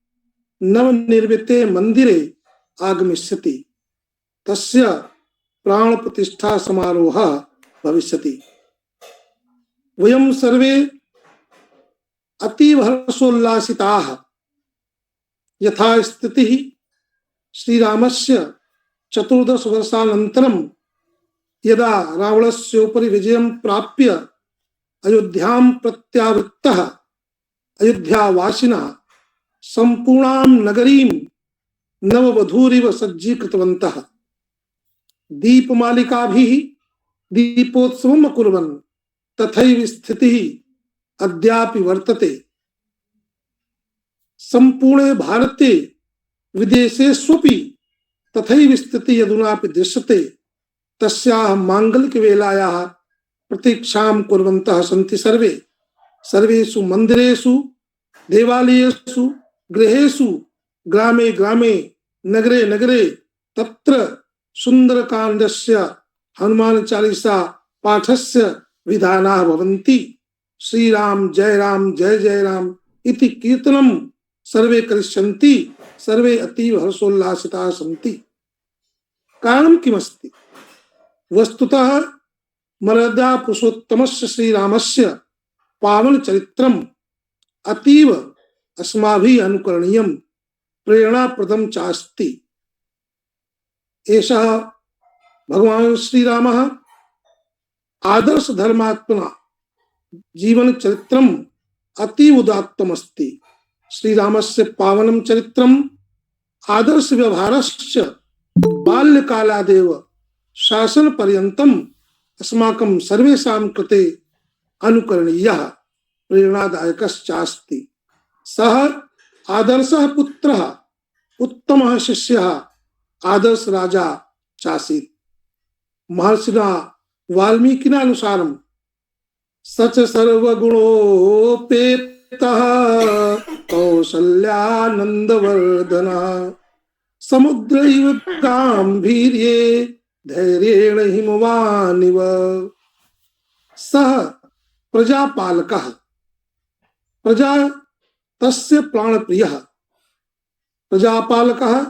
नवनिर्मिते मंदिरे आगमिष्यति। तस्य प्राण प्रतिष्ठा समारोहः भविष्यति। वयं सर्वे अतीव हर्षोल्लासिताः। यथा स्थितिः श्रीरामस्य 14 वर्षानन्तरं यदा रावणस्य उपरि विजयं प्राप्य अयोध्यां प्रत्यावृत्तः अयोध्यावासिनः सम्पूर्णां नगरीं नववधूरिव सज्जीकृतवन्तः दीपमालिकाभिः दीपोत्सवम् अकुर्वन् तथैव स्थितिः अद्यापि वर्तते। सम्पूर्णे भारते विदेशेष्वपि तथैव स्थितिः अधुनापि दृश्यते। तस्याः माङ्गलिकवेलायाः प्रतीक्षां कुर्वन्तः सन्ति सर्वे। सर्वेषु मन्दिरेषु देवालयेषु गृहेषु ग्रामे ग्रामे नगरे नगरे तत्र सुन्दरकाण्डस्य हनुमान चालीसा पाठस्य विधानाः भवन्ति। श्रीराम जय राम इति कीर्तनं सर्वे करिष्यन्ति। सर्वे अतीव हर्षोल्लासिताः सन्ति। कारणं किमस्ति? वस्तुतः मर्यादा पुरुषोत्तमस्य श्रीरामस्य पावन चरित्रम् अतीव अस्माभिः अनुकरणीयं प्रेरणाप्रदं चास्ति। एषः भगवान् श्रीरामः आदर्श धर्मात्मना जीवन चरित्रम् अतीव उदात्तम् अस्ति। श्रीरामस्य पावनं चरित्रम् आदर्श व्यवहारस्य बाल्यकालादेव शासनपर्यन्तम् अस्माकं सर्वेषां कृते अनुकरणीयः प्रेरणादायकश्चास्ति। सः आदर्शः पुत्रः, उत्तमः शिष्यः, आदर्श राजा चासीत्। महर्षिणा वाल्मीकिना अनुसारं सच सर्वगुणोपेतः कौसल्यानन्दवर्धनः समुद्रैव गाम्भीर्ये धैर्येण हिमवानिव। सः प्रजापालकः, प्रजा तस्य प्राणप्रियः। प्रजापालकः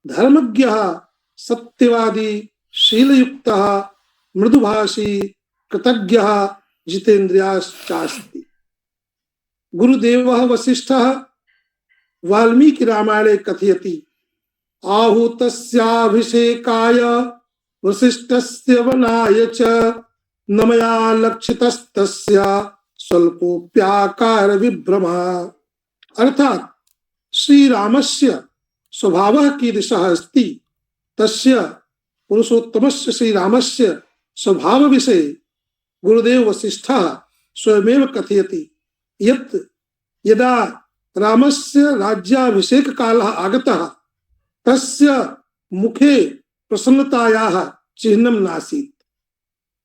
धर्मज्ञः, सत्यवादी, शीलयुक्तः, मृदुभाषी, कृतज्ञः, जितेन्द्रियाश्चास्ति। गुरुदेवः वसिष्ठः वाल्मीकि रामायणे कथयति आहूतस्याभिषेकाय वसिष्ठस्य वनाय च न मया लक्षितस्तस्य स्वल्पोऽप्याकार विभ्रमः। अर्थात श्रीरामस्य स्वभावः कीदृशः अस्ति तस्य पुरुषोत्तमस्य श्रीरामस्य स्वभाव विषये गुरुदेव वसिष्ठः स्वयमेव कथयति यत् यदा रामस्य राज्याभिषेक कालः आगतः तस्य मुखे प्रसन्नतायाः चिह्नं नासीत्।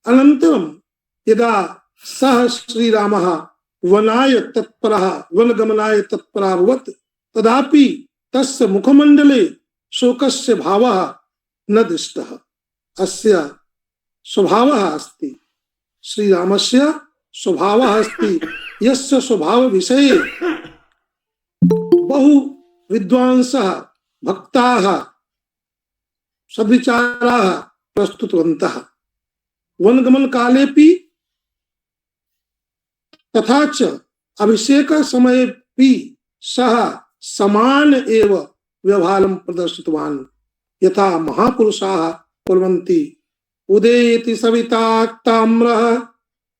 अनन्तरं यदा सः श्रीरामः वनाय तत्परः, वनगमनाय तत्परः अभवत् तदापि तस्य मुखमण्डले शोकस्य भावः न दृष्टः। अस्य स्वभावः अस्ति, श्रीरामस्य स्वभावः अस्ति यस्य स्वभाव विषये बहु विद्वांसः, भक्ताः, सद्विचाराः प्रस्तुतवन्तः। वनगमन कालेपि तथा च अभिषेक समयेपि सः समान एव व्यवहारं प्रदर्शितवान्। यथा महापुरुषाः कुर्वन्ति उदेति सविता ताम्रः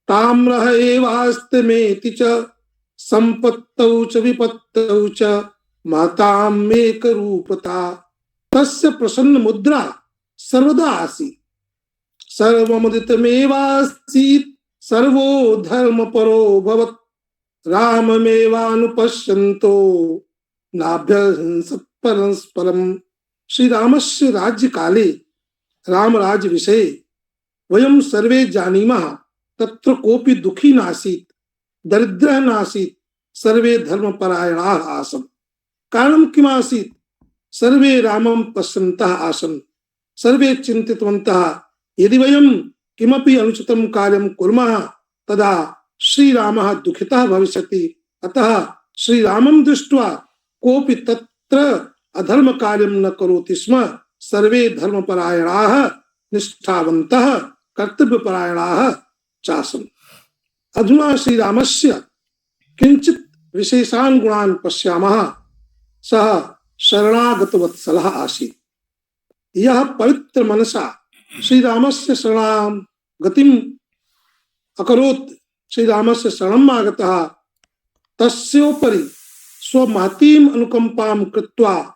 ताम्रः एवास्तमेति च संपत्तौ च विपत्तौ च मातामेकरूपता। तस्य प्रसन्न मुद्रा सर्वदा आसीत्। सर्वमुदितमेवासीत् सर्वो धर्मपरो भवत् राममेवानुपश्यन्तो नाभ्यंसत् परस्परम्। श्रीरामस्य राज्यकाले रामराज्य विषये वयं सर्वे जानीमः। तत्र कोऽपि दुःखी नासीत्, दरिद्रः नासीत्, सर्वे धर्मपरायणाः आसन्। कारणं किमासीत्? सर्वे रामं पश्यन्तः आसन्। सर्वे चिन्तितवन्तः यदि वयं किमपि अनुचितं कार्यं कुर्मः तदा श्रीरामः दुःखितः भविष्यति। अतः श्रीरामं दृष्ट्वा कोऽपि तत्र अधर्म कार्यं न करोति स्म। सर्वे धर्मपरायणाः, निष्ठावन्तः, कर्तव्यपरायणाः चासन्। अधुना श्रीरामस्य किञ्चित् विशेषान् गुणान् पश्यामः। सः शरणागतवत्सलः आसीत्। यः पवित्र मनसा श्रीरामस्य शरणागतिम् अकरोत्, श्रीरामस्य शरणम् आगतः, तस्योपरि स्वमहतीम् अनुकम्पां कृत्वा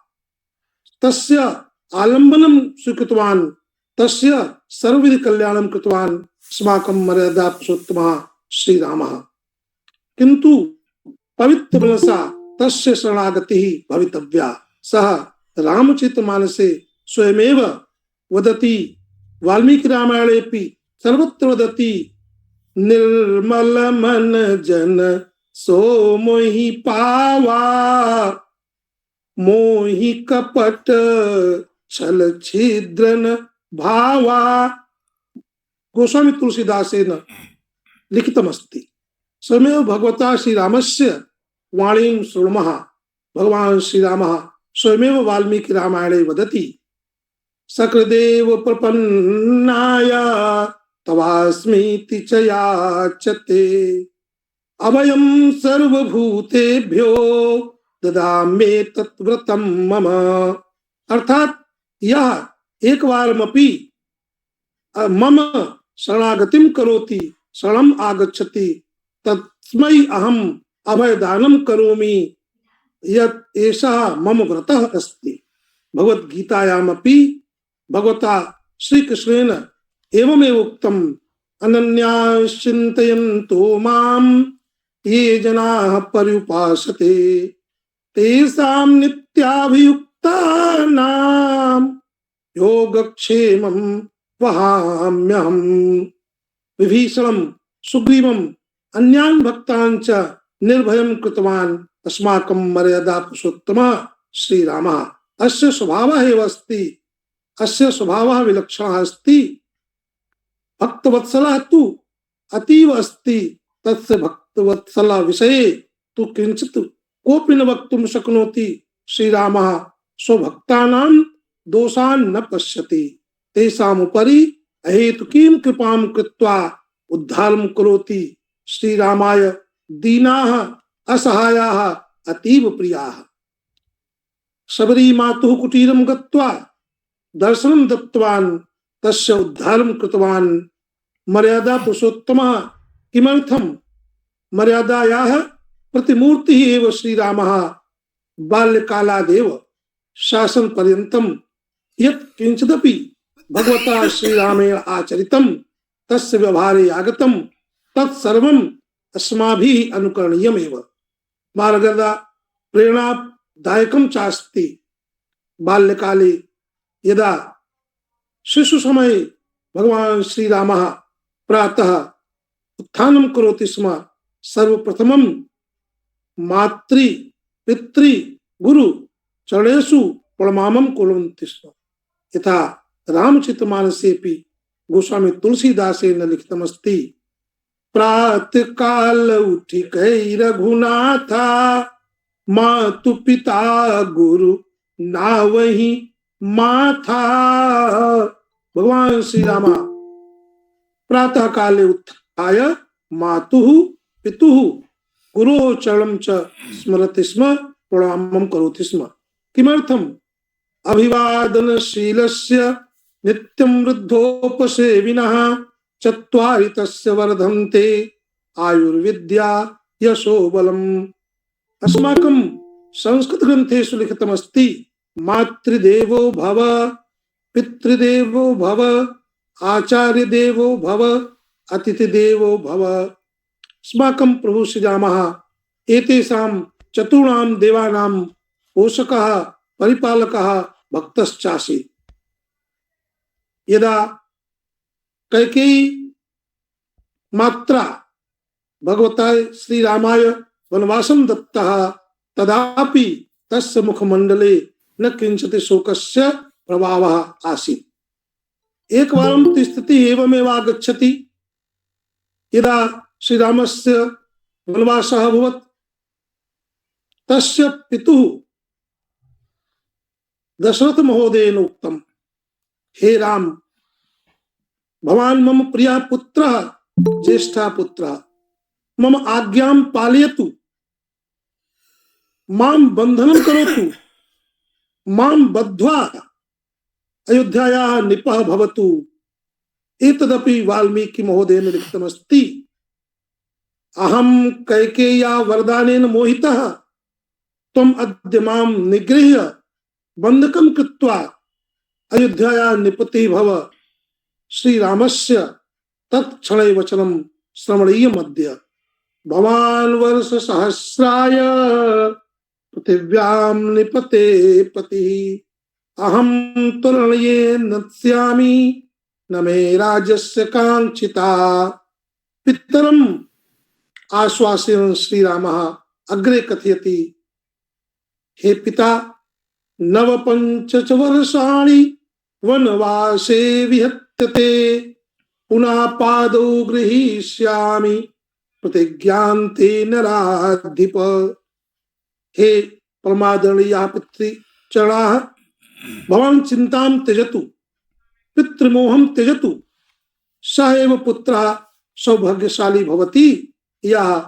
तस्य आलम्बनं स्वीकृतवान्, तस्य सर्वविध कल्याणं कृतवान् अस्माकं मर्यादा पुरुषोत्तमः श्रीरामः। किन्तु पवित्र मनसा तस्य शरणागतिः भवितव्या। सः रामचरितमानसे स्वयमेव वदति, वाल्मीकि रामायणेऽपि सर्वत्र वदति, निर्मल मन जन सो मोहि पावा, मोहि कपट छल छिद्रन भावा। गोस्वामी तुलसीदासेन लिखितमस्ति। स्वयमेव भगवता श्रीरामस्य वाणीं शृणुमः। भगवान् श्रीरामः स्वयमेव वाल्मीकि रामायणे वदति, सकृदेव प्रपन्नाय तवास्मीति च याचते, अभयं सर्वभूतेभ्यो ददाम्ये तत्व्रतं मम। अर्थात यह एक बारमपि मम शरणागतिं करोति, शरणम् आगच्छति, तस्मै अहम् अभयदानं करोमि, यत् एषः मम व्रतः अस्ति। भगवद्गीतायामपि भगवता श्रीकृष्णेन एवमेव उक्तम्, अनन्याश्चिन्तयन्तो मां ये जनाः पर्युपासते, तेषां नित्याभियुक्तानां योगक्षेमं वहाम्यहम्। विभीषणं सुग्रीवम् अन्यान् भक्तान् च निर्भयं कृतवान् अस्माकं मर्यादा पुरुषोत्तमः श्रीरामः। अस्य स्वभावः एव अस्ति, अस्य स्वभावः विलक्षणः अस्ति। भक्तवत्सलः तु अतीव अस्ति, तस्य भक्तवत्सलः विषये तु किंचित् कोऽपि न वक्तुं शक्नोति। श्रीरामः स्वभक्तानां दोषान् न पश्यति, तेषाम् उपरि अहेतुकीं कृपां कृत्वा उद्धारं करोति। श्रीरामाय दीनाः असहायाः अतीव प्रियाः। शबरी मातुः कुटीरं गत्वा दर्शनं दत्तवान्, तस्य उद्धारं कृतवान् मर्यादा पुरुषोत्तमः। किमर्थं? मर्यादायाः प्रतिमूर्तिः एव श्रीरामः। बाल्यकालादेव शासनपर्यन्तं यत् किंचिदपि भगवता श्रीरामेण आचरितं, तस्य व्यवहारे आगतं, तत्सर्वम् अस्माभिः अनुकरणीयमेव। मार्गदा प्रेरणादायकं चास्ति। बाल्यकाले यदा शिशुसमये भगवान् श्रीरामः प्रातः उत्थानं करोति स्म, सर्वप्रथमं मातृ पितृ गुरु चरणेषु प्रणामं कुर्वन्ति स्म। यथा रामचरितमानसेऽपि गोस्वामी तुलसीदासेन लिखितमस्ति, प्रातःकाल उठिकै रघुनाथा, मातु पिता गुरु नावहि माथा। भगवान श्री राम प्रातः काले उत्थाय मातुः पितुः गुरोः चरणं च स्मरति स्म, प्रणामं करोति स्म। किमर्थम्? अभिवादनशीलस्य नित्यं वृद्धोपसेविनः, चत्वारि तस्य वर्धन्ते आयुर्विद्या यशो बलम्। अस्माकं संस्कृत ग्रंथेषु लिखितमस्ति, मातृदेवो भव, पितृदेवो भव, आचार्य देवो भव, अतिथि देवो भव। अस्माकं प्रभु श्रीरामः एतेषां चतुर्णां देवानां पोषकः परिपालकः भक्तश्चासीत्। यदा कैकेयी मात्रा भगवता श्रीरामाय वनवासं दत्तः, तदापि तस्य मुखमण्डले न किंचित् शोकस्य प्रभावः आसीत्। एकवारं स्थितिः एवमेव आगच्छति, यदा श्रीरामस्य वनवासः अभवत्, तस्य पितुः दशरथ महोदयेन उक्तं, हे राम, भवान् मम प्रियः पुत्रः, ज्येष्ठः पुत्रः, मम आज्ञां पालयतु, मां बन्धनं करोतु, मां बद्ध्वा अयोध्यायाः नृपः भवतु। एतदपि वाल्मीकि महोदयेन लिखितमस्ति, अहं कैकेय्या वरदानेन मोहितः, त्वम् अद्य मां निगृह्य बन्धकं कृत्वा कृत्वा अयोध्याया निपति भव श्रीरामस्य तत्क्षणे वचनं श्रवणीयमद्य। भवान् वर्ष सहस्राय पृथिव्यां निपते पतिः अहं तुलये नत्स्यामि न मे राजस्य कांक्षिता। पितरम् आश्वासयन् श्रीरामः अग्रे कथयति, हे पिता, नवपञ्च वर्षाणि वनवासे विहत्यते, पुनः पादौ गृहीष्यामि प्रतिज्ञां तेन राधिप। हे परमादरणीयः पितृचरणाः, भवान् चिन्तां त्यजतु, पितृमोहं त्यजतु। स एव पुत्रः सौभाग्यशाली भवति यः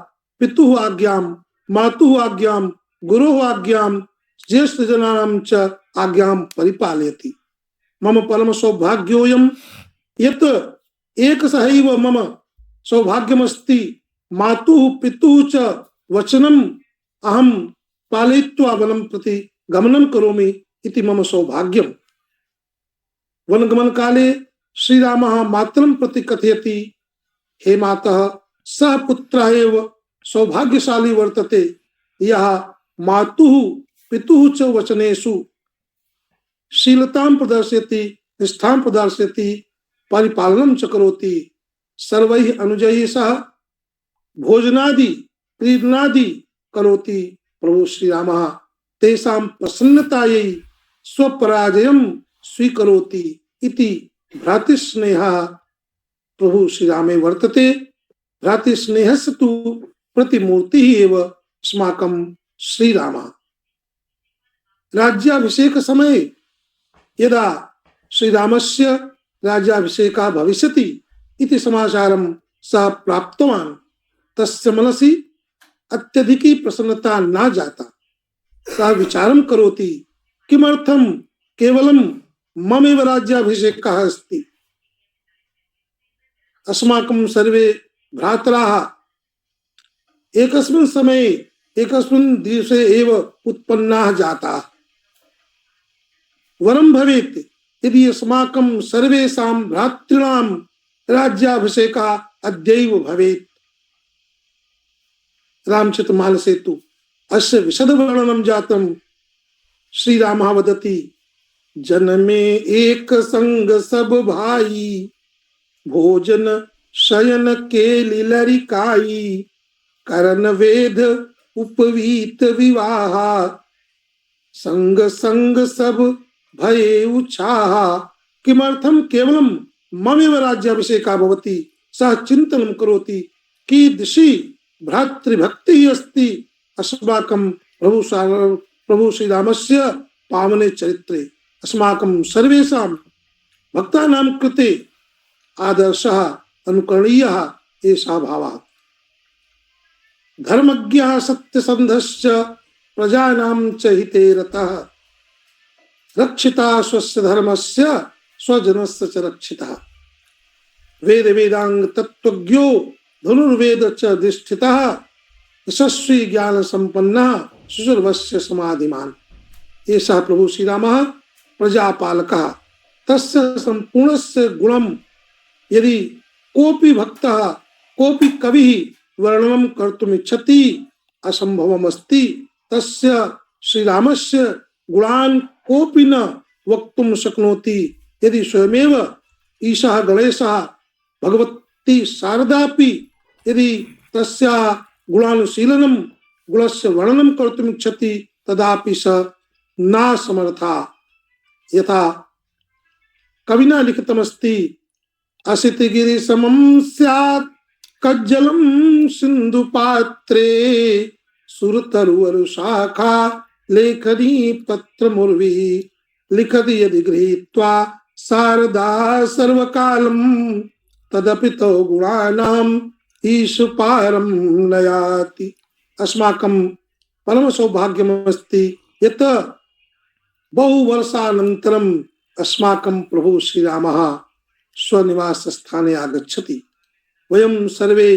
पितुः आज्ञां, मातुः आज्ञां, गुरोः आज्ञां, ज्येष्ठजनानां च आज्ञां परिपालयति। मम परम सौभाग्योऽयं यत् एकसहैव मम सौभाग्यमस्ति, मातुः पितुः च वचनम् अहं पालयित्वा वनं प्रति गमनं करोमि इति मम सौभाग्यम्। वनगमन काले श्रीरामः मातरं प्रति कथयति, हे मातः, सः पुत्रः एव सौभाग्यशाली वर्तते यः मातुः पितुः च वचनेषु शीलतां प्रदर्शयति, निष्ठां प्रदर्शयति, परिपालनं च करोति। सर्वैः अनुजैः सह भोजनादि क्रीडनादि करोति। प्रभु श्रीरामः तेषां प्रसन्नतायै स्वपराजयं स्वीकरोति इति भ्रातृस्नेहः प्रभु श्रीरामे वर्तते। भ्रातृस्नेहस्य तु प्रतिमूर्तिः एव अस्माकं श्रीरामः। राज्याभिषेक समये यदा श्रीरामस्य राज्याभिषेकः भविष्यति इति समाचारं सः प्राप्तवान्, तस्य मनसि अत्यधिकी प्रसन्नता न जाता। सः विचारं करोति, किमर्थं केवलं ममेव राज्याभिषेकः अस्ति। अस्माकं सर्वे भ्रातराः एकस्मिन् समये एकस्मिन् दिवसे एव उत्पन्नाः जाताः। वरं भवेत् यदि अस्माकं सर्वेषां भ्रातॄणां राज्याभिषेकः अद्यैव भवेत्। रामचरितमानसे तु अस्य विशदवर्णनं जातं। श्रीरामः वदति, जन्मे एक संग सब भाई, भोजन शयन केलि लरिकाई, करण वेद उपवीत विवाह, संग संग सब भये उछाह। किमर्थं केवलं ममेव राज्याभिषेकः भवति। सः चिन्तनं करोति, कीदृशी भ्रातृभक्तिः अस्ति अस्माकं प्रभु श्रीरामस्य पावने चरित्रे। अस्माकं सर्वेषां भक्तानां कृते आदर्शः अनुकरणीयः एषः भावः। धर्मज्ञः सत्यसन्धश्च प्रजानां च हिते रतः, रक्षिता स्वस्य धर्मस्य स्वजनस्य च रक्षितः। वेद वेदांग तत्त्वज्ञो धनुर्वेद च अधिष्ठितः, यशस्वी ज्ञान संपन्नः सुशर्वस्य समाधिमान्। एषः प्रभु श्रीरामः प्रजापालकः। तस्य सम्पूर्णस्य गुणं यदि कोऽपि भक्तः कोऽपि कविः वर्णनं कर्तुम् इच्छति असम्भवमस्ति। तस्य श्रीरामस्य गुणान् कोऽपि न वक्तुं शक्नोति यदि स्वयमेव ईशः गणेशः भगवती शारदापि यदि तस्याः गुणानुशीलनं गुणस्य वर्णनं कर्तुम् इच्छति तदापि स न समर्था। यथा कविना लिखितमस्ति, असितगिरिसमं स्यात् कज्जलं सिन्धुपात्रे, सुरतरुवरुशाखा लेखनी पत्रमुर्वी, लिखति यदि गृहीत्वा शारदा सर्वकालं, तदपि तो गुणानां ईशुपारं नयाति। अस्माकं परम सौभाग्यमस्ति यत् बहुवर्षानन्तरम् अस्माकं प्रभु श्रीरामः स्वनिवासस्थाने आगच्छति। वयं सर्वे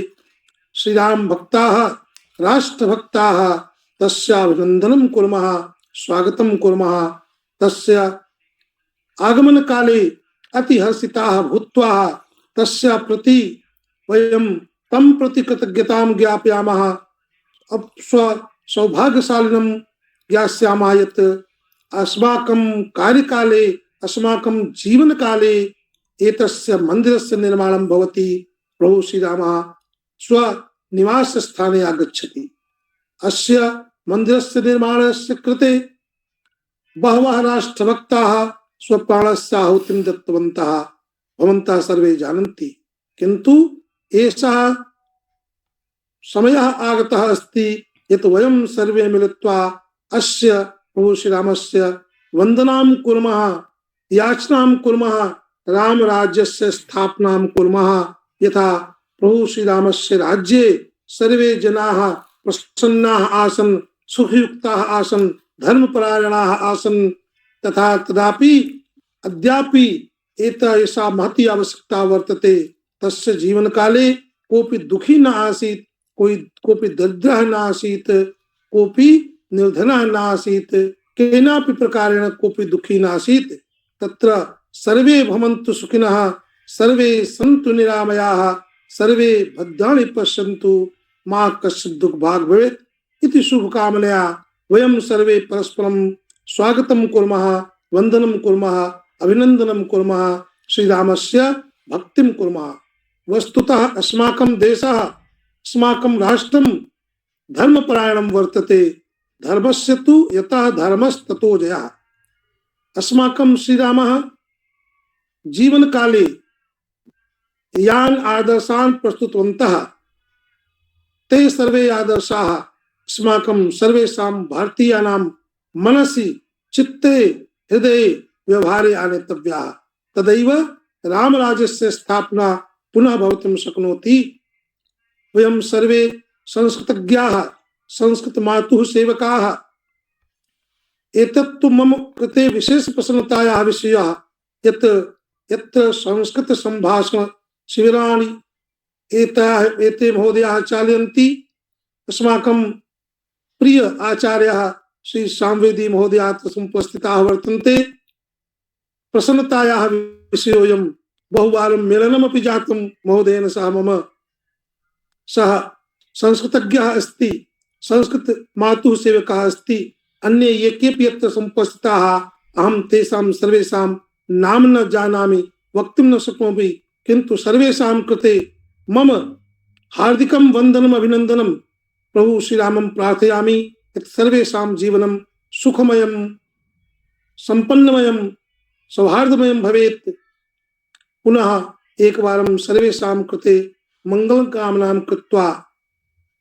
श्रीराम भक्ताः, राष्ट्रभक्ताः तस्य अभिनन्दनं कुर्मः, स्वागतं कुर्मः, तस्य आगमन काले अतिहर्षिताः भूत्वा तस्य प्रति वयं तं प्रति कृतज्ञतां ज्ञापयामः। अब सौभाग्यशालिनं ज्ञास्यामः यत् अस्माकं कार्यकाले अस्माकं जीवनकाले एतस्य मन्दिरस्य निर्माणं भवति। प्रभु श्रीरामः स्वनिवासस्थाने आगच्छति। अस्य मन्दिरस्य निर्माणस्य कृते बहवः राष्ट्रभक्ताः स्वप्राणस्य आहुतिं दत्तवन्तः, भवन्तः सर्वे जानन्ति। किन्तु एषः समयः आगतः अस्ति यत् वयं सर्वे मिलित्वा अस्य प्रभु श्रीरामस्य वन्दनां कुर्मः, याचनां कुर्मः, रामराज्यस्य स्थापनां कुर्मः। यथा प्रभु श्रीरामस्य राज्ये सर्वे जनाः प्रसन्नाः आसन्, सुखयुक्ताः आसन्, धर्मपरायणाः आसन्, तथा तदापि अद्यापि एषा महती आवश्यकता वर्तते। तस्य जीवनकाले कोऽपि दुखी न आसीत्, कोऽपि दरिद्रः न आसीत्, कोऽपि निर्धनः न आसीत्, केनापि प्रकारेण कोऽपि दुखी न आसीत्। तत्र सर्वे भवन्तु सुखिनः, सर्वे सन्तु निरामयाः, सर्वे भद्राणि पश्यन्तु, मा कश्चित् दुःखभाग् भवेत् इति शुभकामनया वयं सर्वे परस्परं स्वागतं कुर्मः, वन्दनं कुर्मः, अभिनन्दनं कुर्मः, श्रीरामस्य भक्तिं कुर्मः। वस्तुतः अस्माकं देशः, अस्माकं राष्ट्रं धर्मपरायणं वर्तते। धर्मस्य तु यतः धर्मस्ततो जयः। अस्माकं श्रीरामः जीवनकाले यान् आदर्शान् प्रस्तुतवन्तः ते सर्वे आदर्शाः अस्माकं सर्वेषां भारतीयानां मनसि, चित्ते, हृदये, व्यवहारे आनेतव्याः। तदैव रामराज्यस्य स्थापना पुनः भवितुं शक्नोति। वयं सर्वे संस्कृतज्ञाः, संस्कृतमातुः सेवकाः। एतत्तु मम कृते विशेष प्रसन्नतायाः विषयः यत् यत्र संस्कृत संभाषण शिबिराणि एते महोदयाः चालयन्ति। अस्माकं प्रिय आचार्यः श्री सामवेदी महोदयाः तत्र उपस्थिताः वर्तन्ते। प्रसन्नतायाः विषयोऽयं बहुवारं मेलनमपि जातं महोदयेन सह मम। सः संस्कृतज्ञः अस्ति, संस्कृत मातुः सेवकः अस्ति। अन्ये ये केऽपि यत्र समुपस्थिताः अहं तेषां सर्वेषां नाम न जानामि, वक्तुं न शक्नोमि, किन्तु सर्वेषां कृते मम हार्दिकं वन्दनम् अभिनन्दनं प्रभु श्रीरामं प्रार्थयामि यत् सर्वेषां जीवनं सुखमयं, सम्पन्नमयं, सौहार्दमयं भवेत्। पुनः एकवारं सर्वेषां कृते मङ्गलकामनां कृत्वा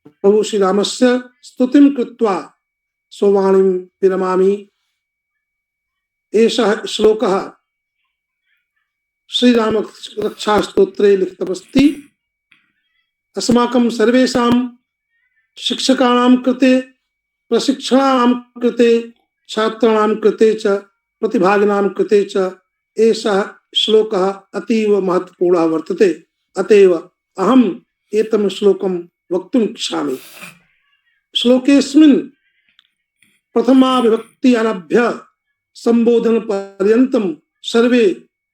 प्रभु श्रीरामस्य स्तुतिं कृत्वा स्ववाणीं विरमामि। एषः श्लोकः श्रीराम रक्षास्तोत्रे लिखितमस्ति। अस्माकं सर्वेषां शिक्षकाणां कृते, प्रशिक्षणानां कृते, छात्राणां कृते च, प्रतिभागिनां कृते च एषः श्लोकः अतीव महत्वपूर्णः वर्तते। अतएव अहम् एतं श्लोकं वक्तुम् इच्छामि। श्लोकेऽस्मिन् प्रथमा विभक्ति आरभ्य संबोधन पर्यन्तं सर्वे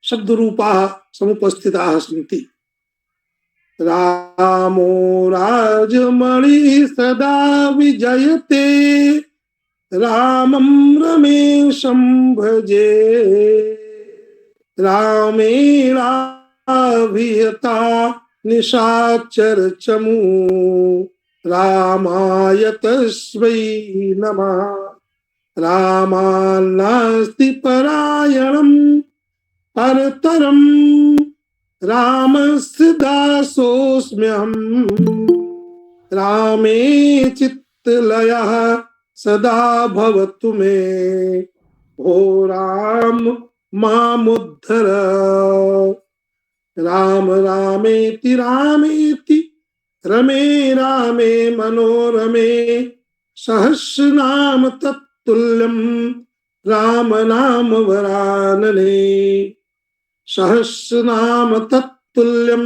शब्दरूपाः समुपस्थिताः सन्ति। रामो राजमणि सदा विजयते, रामं रमेशं भजे, रामेणाभिहता निशाचर चमू, रामाय तस्मै नमः। रामान्नास्ति परायणं परतरं, रामस्य दासोऽस्म्यहम्। रामे चित्तलयः सदा भवतु मे, ओ राम मामुद्धर। राम रामेति रामेति रमे रामे मनोरमे, सहस्रनाम तत्तुल्यं राम नाम वरानने। सहस्रनाम तत्तुल्यं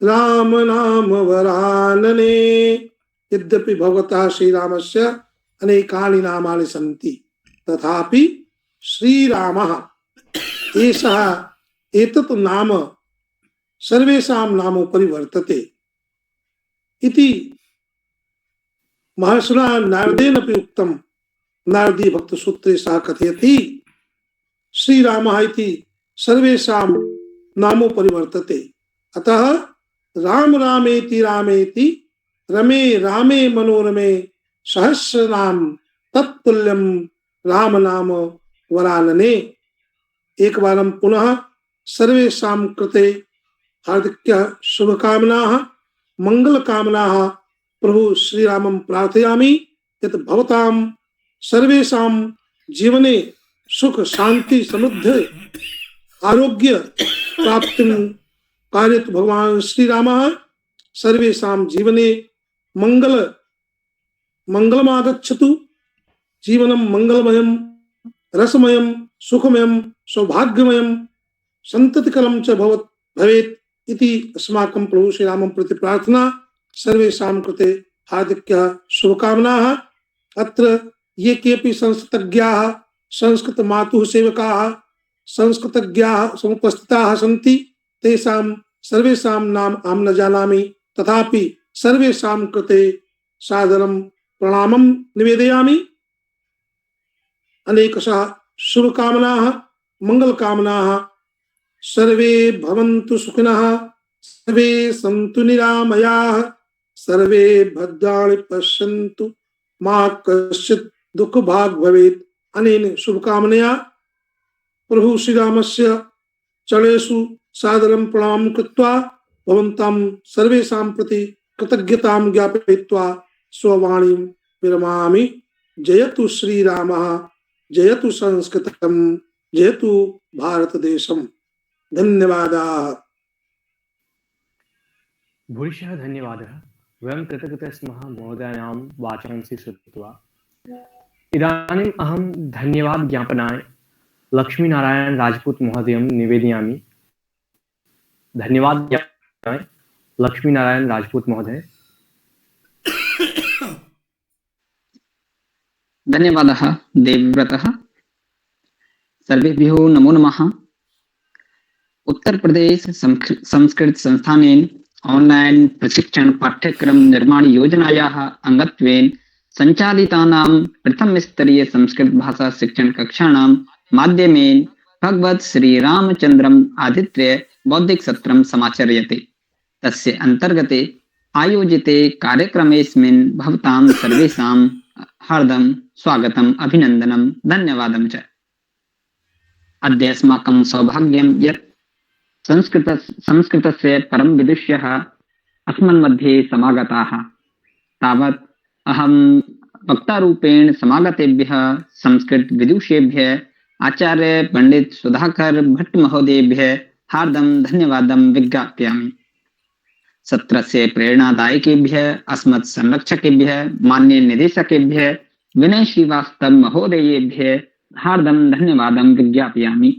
राम नाम वरानने। यद्यपि भगवतः श्रीरामस्य अनेकानि नामानि सन्ति, तथापि श्रीरामः एषः एतत् नाम सर्वेषां नामोपरि वर्तते इति महर्षिणा नारदेन अपि उक्तं। नारदीय भक्तसूत्रे सः कथयति श्रीरामः इति सर्वेषां नामोपरि वर्तते। अतः राम रामेति रामेति रमे रामे मनोरमे सहस्रनाम तत्तुल्यं राम नाम वरानने। एक बारं पुनः सर्वेषां कृते हार्दिक्यः शुभकामनाः मंगलकामनाः प्रभु श्रीरामं प्रार्थयामि यत् भवतां सर्वेषां जीवने सुख शांति समृद्धि आरोग्य प्राप्तिं कारयतु भगवान श्रीरामः। सर्वेषां जीवने मंगलमागच्छतु। जीवनं मंगलमयं रसमयं सुखमयं सौभाग्यमयं सन्ततिकरं च भवेत् इति अस्माकं प्रभु श्रीरामं प्रति प्रार्थना। सर्वेषां कृते हार्दिक्यः शुभकामनाः। अत्र ये केऽपि संस्कृतज्ञाः संस्कृतमातुः सेवकाः संस्कृतज्ञाः समुपस्थिताः सन्ति तेषां सर्वेषां नाम अहं न जानामि, तथापि सर्वेषां कृते सादरं प्रणामं निवेदयामि। अनेकशः शुभकामनाः मंगलकामनाः। सर्वे भवन्तु सुखिनः सर्वे सन्तु निरामयाः सर्वे भद्राणि पश्यन्तु मा कश्चित् दुःखभाग् भवेत्। अनेन शुभकामनया प्रभु श्रीरामस्य चरणेषु सादरं प्रणामं कृत्वा भवन्तां सर्वेषां प्रति कृतज्ञतां ज्ञापयित्वा स्ववाणीं विरमामि। जयतु श्रीरामः जयतु संस्कृतं जयतु भारतदेशम्। धन्यवादाः। भूरिशः धन्यवादः। वयं कृतज्ञतः स्मः महोदयानां वाचनं श्रुत्वा। इदानीम् अहं धन्यवाद ज्ञापनाय लक्ष्मीनारायण राजपूत महोदयं निवेदयामि। धन्यवाद ज्ञापनाय लक्ष्मीनारायण राजपूत महोदय। धन्यवादः देवव्रतः। सर्वेभ्यो नमो नमः। उत्तर प्रदेश संस्कृत संस्थानेन ऑनलाइन प्रशिक्षण पाठ्यक्रम निर्माण योजनायाः अंगत्वेन संचालितानां प्रथम स्तरीय संस्कृत भाषा शिक्षण कक्षाणां माध्यमेन भगवत् श्री रामचन्द्रम् आदित्य बौद्धिक सत्रं समाचर्यते। तस्य अंतर्गते आयोजिते कार्यक्रमेऽस्मिन् भवतां सर्वेषां हार्दं स्वागतम् अभिनन्दनं धन्यवादं च। अद्य अस्माकं सौभाग्यं यत् संस्कृतस्य परम विदुष्यः अस्मन्मध्ये समागताः। तावत् अहं वक्तारूपेण समागतेभ्यः संस्कृत विदुषेभ्यः आचार्य पंडित सुधाकर भट्ट महोदयेभ्यः हार्दं धन्यवादं विज्ञापयामि। सत्रस्य प्रेरणादायकेभ्यः अस्मत् संरक्षकेभ्यः मान्य निदेशकेभ्यः विनय श्रीवास्तव महोदयेभ्यः हार्दं धन्यवादं विज्ञापयामि।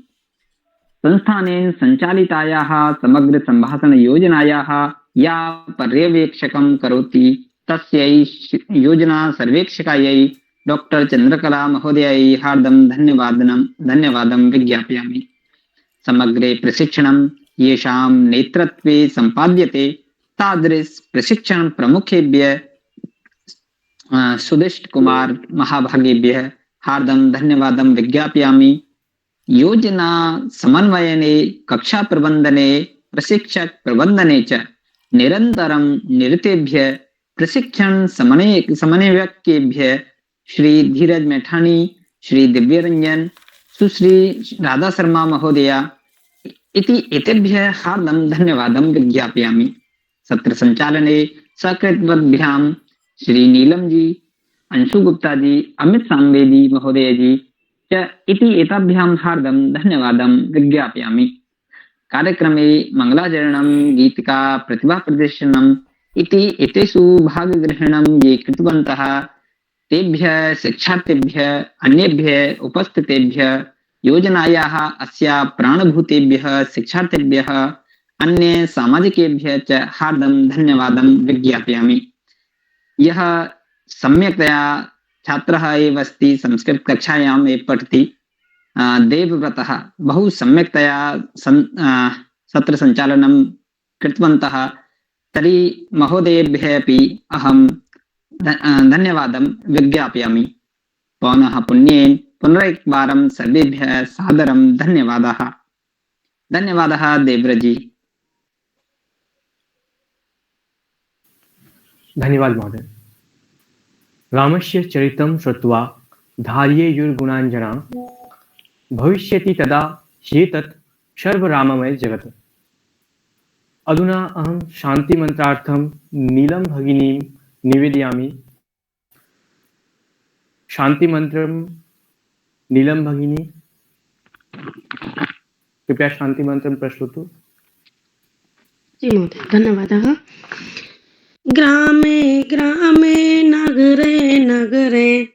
संस्थानेन संचालितायाः समग्र संभाषण योजनायाः या पर्यवेक्षकं करोति तस्यै योजना सर्वेक्षकायै डॉक्टर चंद्रकला महोदयायै हार्दं धन्यवादं विज्ञापयामि। समग्रे प्रशिक्षणं येषां नेतृत्वे सम्पाद्यते तादृश प्रशिक्षण प्रमुखेभ्यः सुदिष्ट कुमार महाभागेभ्यः हार्दं धन्यवादं विज्ञापयामि। योजना समन्वयने कक्षा प्रबंधने प्रशिक्षक प्रबंधने च निरंतरं निरतेभ्यः प्रशिक्षण समन्वयकेभ्यः श्री धीरज मैठाणी श्री दिव्यरंजन सुश्री राधा शर्मा महोदया इति एतेभ्यः हार्दं धन्यवादं विज्ञापयामि। सत्र संचालने सहकृतवद्भ्यां श्री नीलम जी अंशु गुप्ता जी अमित सांबेदी महोदय जी च इति एताभ्यां हार्दं धन्यवादं विज्ञापयामि। कार्यक्रमे मंगलाचरणं गीतिका प्रतिभा प्रदर्शनम् इति एतेषु भागग्रहणं ये कृतवन्तः तेभ्यः शिक्षार्थिभ्यः अन्येभ्यः उपस्थितेभ्यः योजनायाः अस्या प्राणभूतेभ्यः शिक्षार्थिभ्यः अन्य सामाजिकेभ्यः च हार्दं धन्यवादं विज्ञापयामि। यः सम्यक्तया छात्रः एव अस्ति संस्कृत कक्षायाम् एव पठति देवव्रतः बहु सम्यक्तया सत्र सञ्चालनं कृतवन्तः। तर्हि महोदयेभ्यः अपि अहं धन्यवादं विज्ञापयामि। पुनः पुण्येन पुनरेकवारं सर्वेभ्यः सादरं धन्यवादाः। धन्यवादः देवव्रतजी। धन्यवाद महोदय। रामस्य चरितं श्रुत्वा धार्येयुर्गुणाञ्जना भविष्यति तदा ह्येतत् सर्वराममय जगत्। अधुना अहं शान्तिमन्त्रार्थं नीलं भगिनीं निवेदयामि। शान्तिमन्त्रं नीलं भगिनी, कृपया शान्तिमन्त्रं प्रस्तुतु। जी महोदय, धन्यवादः। ग्रामे ग्रामे नगरे नगरे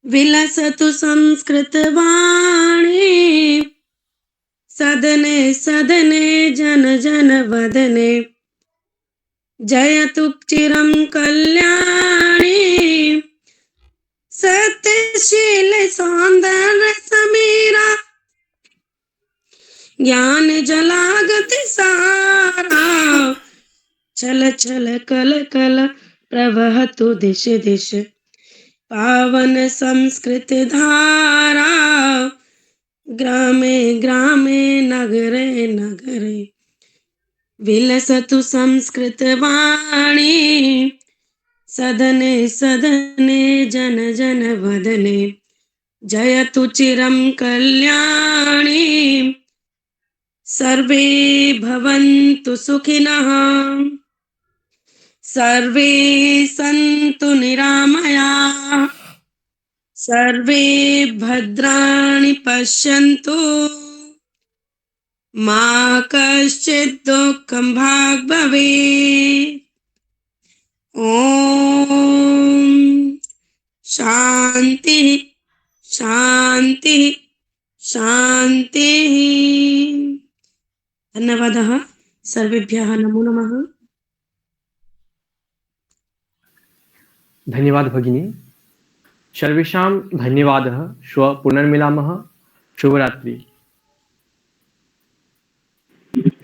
विलसतु संस्कृतवाणी, सदने सदने जन जन वदने जयतु चिरं कल्याणी। सत्यशील सौंदर्य समीरा ज्ञान जलागति सारा, चल चल कल कल प्रवहतु दिश दिश पावन संस्कृत धारा। ग्रामे ग्रामे नगरे नगरे विलसतु संस्कृत वाणी, सदने सदने जन जन वदने जयतु चिरं कल्याणी। सर्वे भवन्तु सुखिनः, सर्वे सन्तु निरामयाः, सर्वे भद्राणि पश्यन्तु, मा कश्चित् दुःखं भाग् भवेत्। ॐ शान्तिः शान्तिः शान्तिः। धन्यवादः। सर्वेभ्यः नमो नमः। धन्यवाद भगिनी। सर्वेषां धन्यवादः। श्वः पुनर्मिलामः। शुभरात्रि।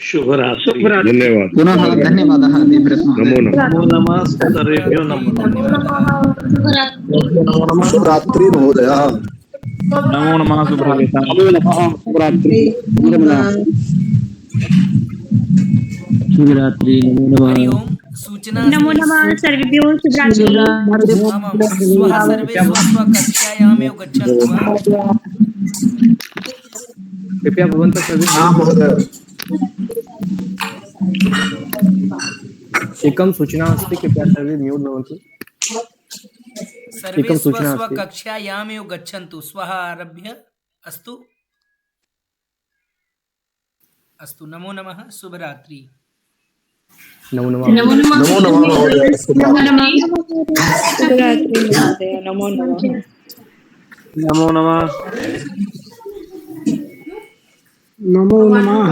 शुभरात्रि। धन्यवाद। पुनः धन्यवादः देवव्रत महोदय। नमो नमः सर्वेभ्यो नमो नमः। शुभरात्रि महोदय। नमो नमः शुभरात्रि। शुभरात्रि। शुभरात्रि। हरि ओम। सूचना नमो नमः सर्वेभ्यो शुभरात्रि। आमां श्वः सर्वे स्वस्वकक्षायामेव गच्छन्तु वा। कृपया भवन्तः सर्वे एकं सूचना अस्ति, कृपया सर्वे म्यूट् भवन्तु। सर्वे एकं सूचना अस्ति। स्वस्वकक्षायामेव गच्छन्तु। श्वः आरभ्य अस्तु अस्तु। नमो नमः। शुभरात्रि। नमो नमः। नमो नमः। नमो नमः महोदय। नमो नमः। शुभरात्रि महोदय। नमो नमः। नमो नमः। नमो नमः।